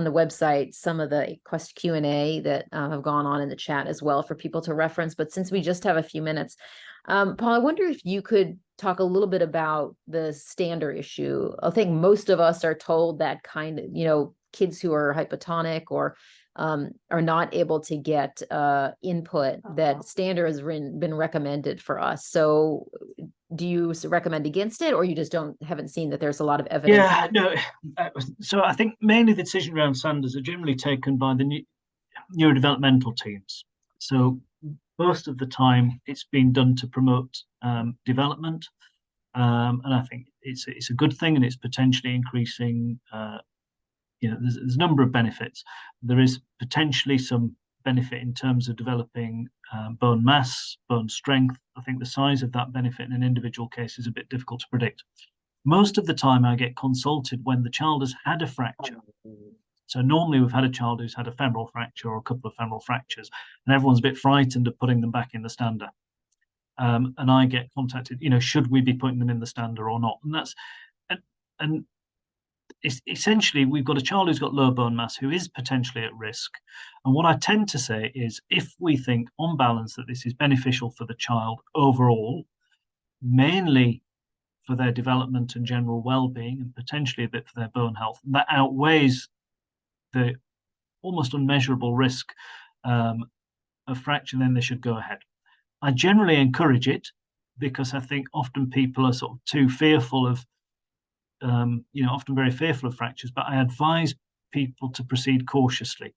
the website some of the Q&A that have gone on in the chat as well for people to reference. But since we just have a few minutes, Paul, I wonder if you could talk a little bit about the stander issue. I think most of us are told that kind of, kids who are hypotonic or are not able to get input, that stander has been recommended for us. So do you recommend against it, or you just haven't seen that there's a lot of evidence? Yeah, no. So I think mainly the decision around standards are generally taken by the neurodevelopmental teams. So most of the time it's been done to promote development. And I think it's a good thing, and it's potentially increasing there's a number of benefits. There is potentially some benefit in terms of developing bone mass, bone strength. I think the size of that benefit in an individual case is a bit difficult to predict. Most of the time I get consulted when the child has had a fracture. So normally we've had a child who's had a femoral fracture or a couple of femoral fractures, and everyone's a bit frightened of putting them back in the stander. And I get contacted, should we be putting them in the stander or not? And essentially, we've got a child who's got low bone mass who is potentially at risk. And what I tend to say is, if we think on balance that this is beneficial for the child overall, mainly for their development and general well-being, and potentially a bit for their bone health, that outweighs the almost unmeasurable risk of fracture, then they should go ahead. I generally encourage it, because I think often people are sort of too fearful of often very fearful of fractures, but I advise people to proceed cautiously.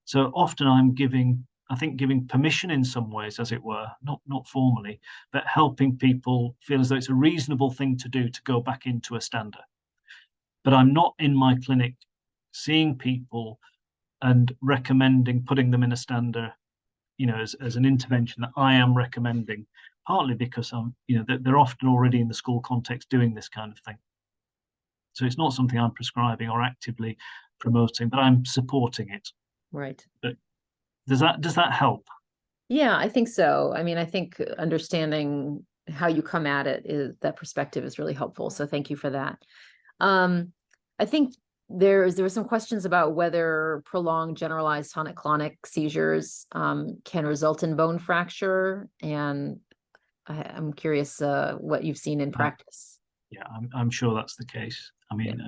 So often I'm giving permission in some ways, as it were, not formally, but helping people feel as though it's a reasonable thing to do to go back into a stander. But I'm not in my clinic seeing people and recommending putting them in a stander, as an intervention that I am recommending, partly because they're often already in the school context doing this kind of thing. So it's not something I'm prescribing or actively promoting, but I'm supporting it. Right. But does that help? Yeah, I think so. I mean, I think understanding how you come at it, that perspective is really helpful. So thank you for that. I think there were some questions about whether prolonged generalized tonic-clonic seizures can result in bone fracture, and I'm curious what you've seen in practice. Yeah, I'm sure that's the case. I mean,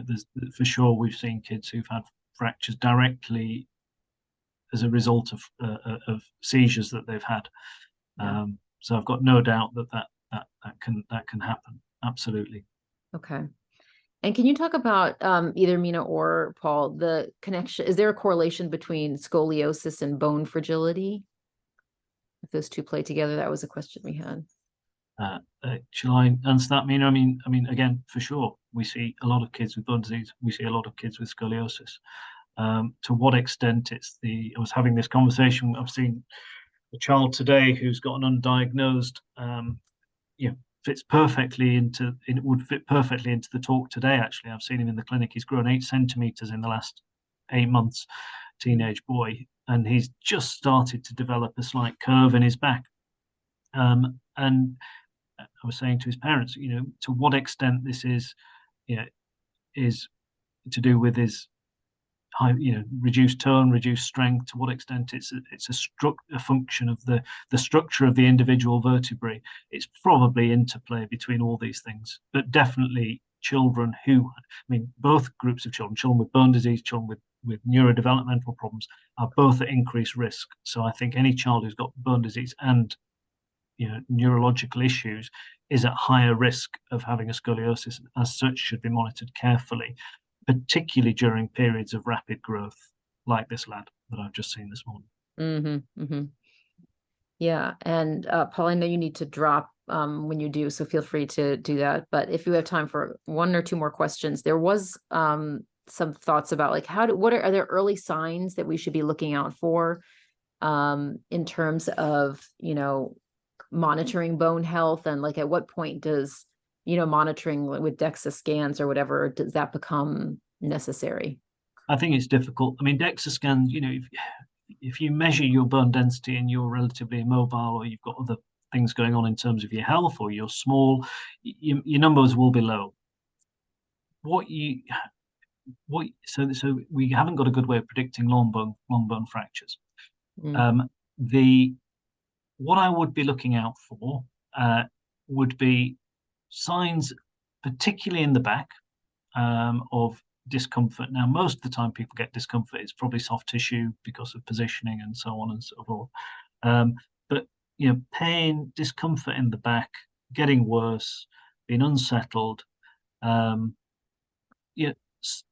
for sure we've seen kids who've had fractures directly as a result of seizures that they've had. Yeah. So I've got no doubt that can happen. Absolutely. Okay. And can you talk about either Amina or Paul, the connection? Is there a correlation between scoliosis and bone fragility? If those two play together, that was a question we had. Shall I answer that, Amina? I mean, again, for sure, we see a lot of kids with bone disease. We see a lot of kids with scoliosis. To what extent I was having this conversation. I've seen a child today who's got an undiagnosed, would fit perfectly into the talk today. Actually, I've seen him in the clinic. He's grown 8 centimeters in the last 8 months, teenage boy, and he's just started to develop a slight curve in his back. And I was saying to his parents, to what extent this is to do with his reduced tone, reduced strength, to what extent it's a function of the structure of the individual vertebrae. It's probably interplay between all these things, but definitely children both groups of children with bone disease, children with neurodevelopmental problems, are both at increased risk. So I think any child who's got bone disease and neurological issues is at higher risk of having a scoliosis, and as such should be monitored carefully, particularly during periods of rapid growth like this lad that I've just seen this morning. Mm-hmm, mm-hmm. Yeah, and Paul, I know you need to drop when you do, so feel free to do that. But if you have time for 1 or 2 more questions, there was some thoughts about like what are there early signs that we should be looking out for in terms of, you know, monitoring bone health, and like at what point does, you know, monitoring with DEXA scans or whatever, does that become necessary? I think it's difficult. I mean, DEXA scans, you know, if you measure your bone density and you're relatively immobile, or you've got other things going on in terms of your health, or you're small, your numbers will be low. So we haven't got a good way of predicting long bone fractures. What I would be looking out for would be signs, particularly in the back, of discomfort. Now, most of the time people get discomfort, it's probably soft tissue because of positioning and so on and so forth. But, you know, pain, discomfort in the back, getting worse, being unsettled, you know,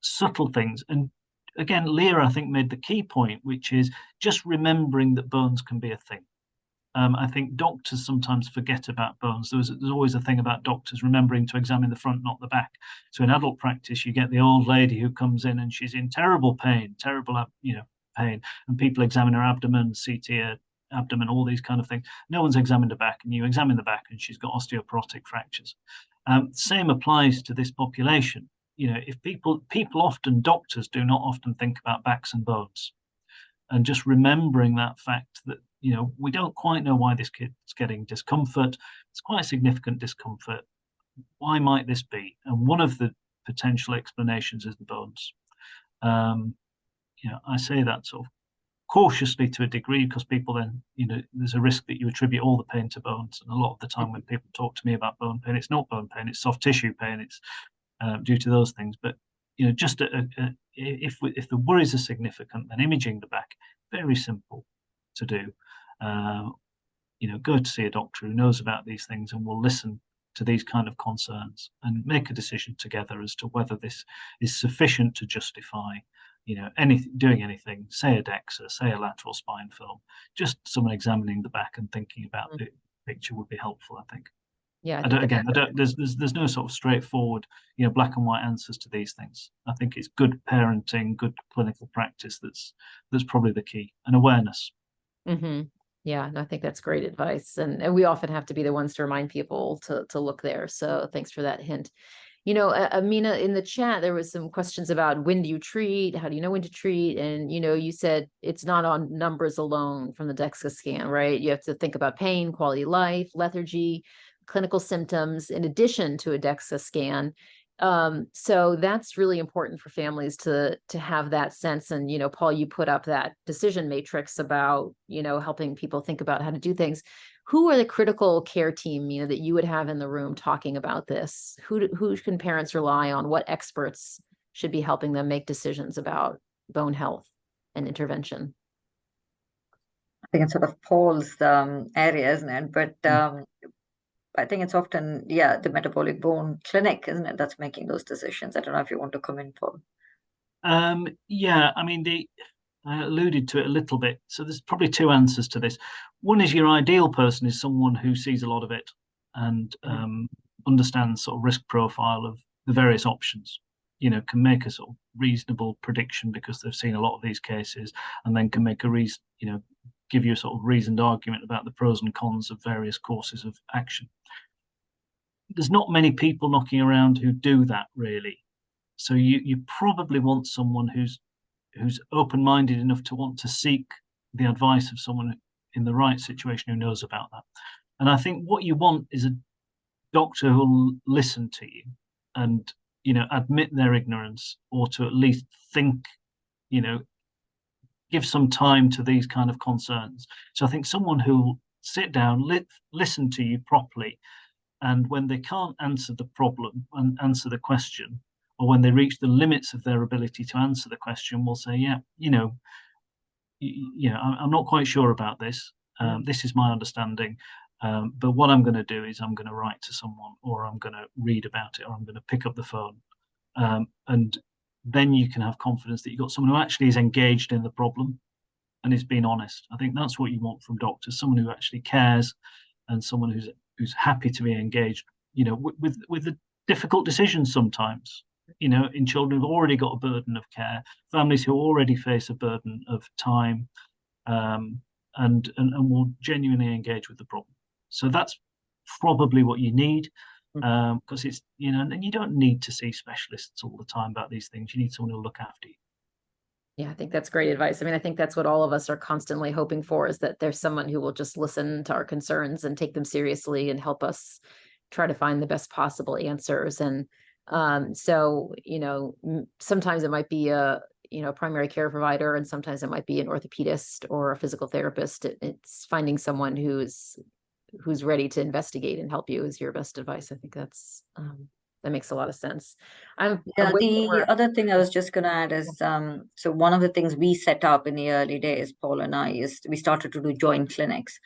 subtle things. And again, Leah, I think, made the key point, which is just remembering that bones can be a thing. I think doctors sometimes forget about bones. There's always a thing about doctors remembering to examine the front, not the back. So in adult practice, you get the old lady who comes in and she's in terrible pain, pain, and people examine her abdomen, CT abdomen, all these kind of things. No one's examined her back, and you examine the back and she's got osteoporotic fractures. Same applies to this population. You know, if people often, doctors do not often think about backs and bones, and just remembering that fact that, you know, we don't quite know why this kid's getting discomfort. It's quite significant discomfort. Why might this be? And one of the potential explanations is the bones. You know, I say that sort of cautiously to a degree, because people then, you know, there's a risk that you attribute all the pain to bones. And a lot of the time when people talk to me about bone pain, it's not bone pain, it's soft tissue pain. It's due to those things. But, you know, just if the worries are significant, then imaging the back, very simple to do. You know, go to see a doctor who knows about these things and will listen to these kind of concerns and make a decision together as to whether this is sufficient to justify, you know, doing anything, say a DEXA, say a lateral spine film. Just someone examining the back and thinking about the picture would be helpful, I think. Yeah, there's no sort of straightforward, you know, black and white answers to these things. I think it's good parenting, good clinical practice that's probably the key, and awareness. Yeah, and I think that's great advice. And we often have to be the ones to remind people to look there. So thanks for that hint. You know, Amina, in the chat, there was some questions about when do you treat? How do you know when to treat? And, you know, you said it's not on numbers alone from the DEXA scan, right? You have to think about pain, quality of life, lethargy, clinical symptoms, in addition to a DEXA scan. So that's really important for families to have that sense. And, you know, Paul, you put up that decision matrix about, you know, helping people think about how to do things. Who are the critical care team, you know, that you would have in the room talking about this? Who can parents rely on? What experts should be helping them make decisions about bone health and intervention? I think it's sort of Paul's area, isn't it? But I think it's often, the metabolic bone clinic, isn't it, that's making those decisions. I don't know if you want to comment, Paul. Yeah, I mean, I alluded to it a little bit. So there's probably two answers to this. One is your ideal person is someone who sees a lot of it and understands sort of risk profile of the various options, you know, can make a sort of reasonable prediction because they've seen a lot of these cases, and then can make give you a sort of reasoned argument about the pros and cons of various courses of action. There's not many people knocking around who do that, really. So you probably want someone who's open-minded enough to want to seek the advice of someone in the right situation who knows about that. And I think what you want is a doctor who will listen to you and, you know, admit their ignorance, or to at least think, you know, give some time to these kind of concerns. So I think someone who will sit down, listen to you properly, and when they can't answer the problem and answer the question, or when they reach the limits of their ability to answer the question, will say, yeah, you know, I'm not quite sure about this. This is my understanding. But what I'm going to do is I'm going to write to someone, or I'm going to read about it, or I'm going to pick up the phone. And then you can have confidence that you've got someone who actually is engaged in the problem and is being honest. I think that's what you want from doctors, someone who actually cares, and someone who's happy to be engaged, you know, with the difficult decisions sometimes. in children who've already got a burden of care, families who already face a burden of time, and will genuinely engage with the problem. So that's probably what you need, because it's, and you don't need to see specialists all the time about these things. You need someone who'll look after you. Yeah, I think that's great advice. I mean, I think that's what all of us are constantly hoping for, is that there's someone who will just listen to our concerns and take them seriously and help us try to find the best possible answers. And so, sometimes it might be a primary care provider, and sometimes it might be an orthopedist or a physical therapist. It's finding someone who's ready to investigate and help you is your best advice. I think that makes a lot of sense. The other thing I was just going to add is, so one of the things we set up in the early days, Paul and I, is we started to do joint clinics,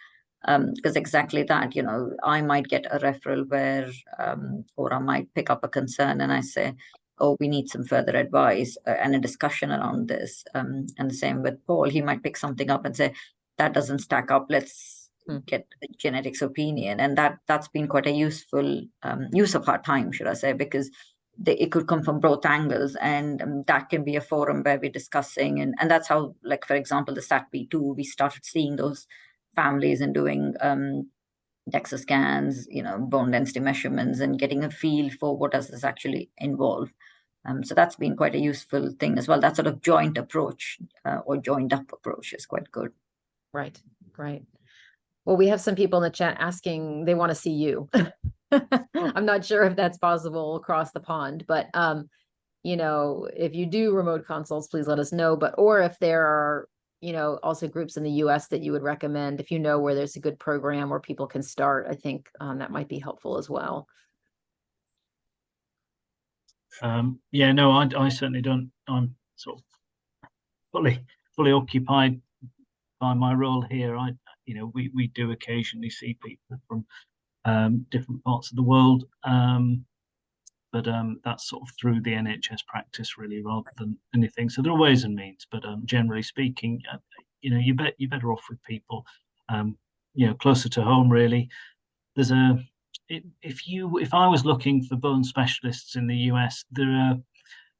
because exactly that, I might get a referral where, or I might pick up a concern and I say, oh, we need some further advice and a discussion around this. And the same with Paul, he might pick something up and say, that doesn't stack up, let's get a genetics opinion. And that's been quite a useful use of our time, should I say, because it could come from both angles, and that can be a forum where we're discussing, and that's how, like, for example, the SAT-B2, we started seeing those families and doing DEXA scans, bone density measurements, and getting a feel for what does this actually involve. So that's been quite a useful thing as well. That sort of joint approach or joined up approach is quite good. Right. Well, we have some people in the chat asking, they want to see you. I'm not sure if that's possible across the pond, but if you do remote consults, please let us know. Or if there are, also groups in the US that you would recommend, if you know where there's a good program where people can start, I think that might be helpful as well. I certainly don't. I'm sort of fully occupied by my role here. We do occasionally see people from different parts of the world, but that's sort of through the NHS practice really, rather than anything. So there are ways and means, but generally speaking, you're better off with people closer to home. Really, there's if I was looking for bone specialists in the US, there are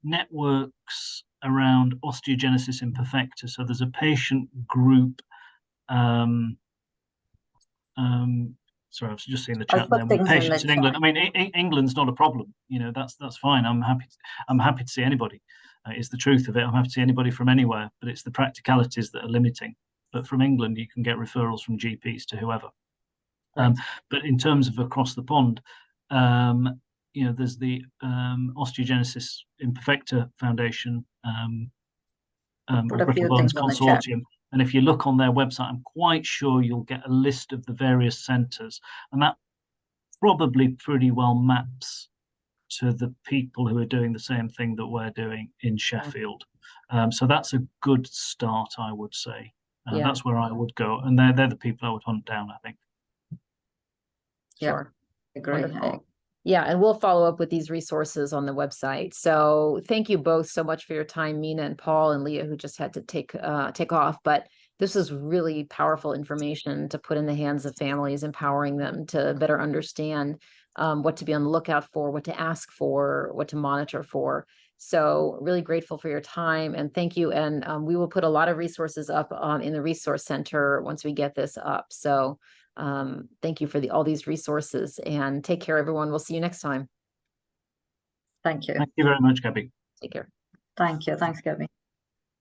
networks around osteogenesis imperfecta. So there's a patient group. Sorry, I was just seeing the chat there with patients in England. I mean, England's not a problem. That's fine. I'm happy to see anybody. Is the truth of it. I'm happy to see anybody from anywhere, but it's the practicalities that are limiting. But from England, you can get referrals from GPs to whoever. Right. But in terms of across the pond, there's the Osteogenesis Imperfecta Foundation, Brittle Bones Consortium. And if you look on their website, I'm quite sure you'll get a list of the various centres, and that probably pretty well maps to the people who are doing the same thing that we're doing in Sheffield. So that's a good start, I would say. That's where I would go, and they're the people I would hunt down, I think. Sure. Agree. Yeah, and we'll follow up with these resources on the website. So thank you both so much for your time, Mina and Paul and Leah, who just had to take off. But this is really powerful information to put in the hands of families, empowering them to better understand what to be on the lookout for, what to ask for, what to monitor for. So really grateful for your time, and thank you. And we will put a lot of resources up in the resource center once we get this up. So thank you for all these resources, and take care, everyone. We'll see you next time. Thank you. Thank you very much, Gabi. Take care. Thank you. Thanks, Gabi.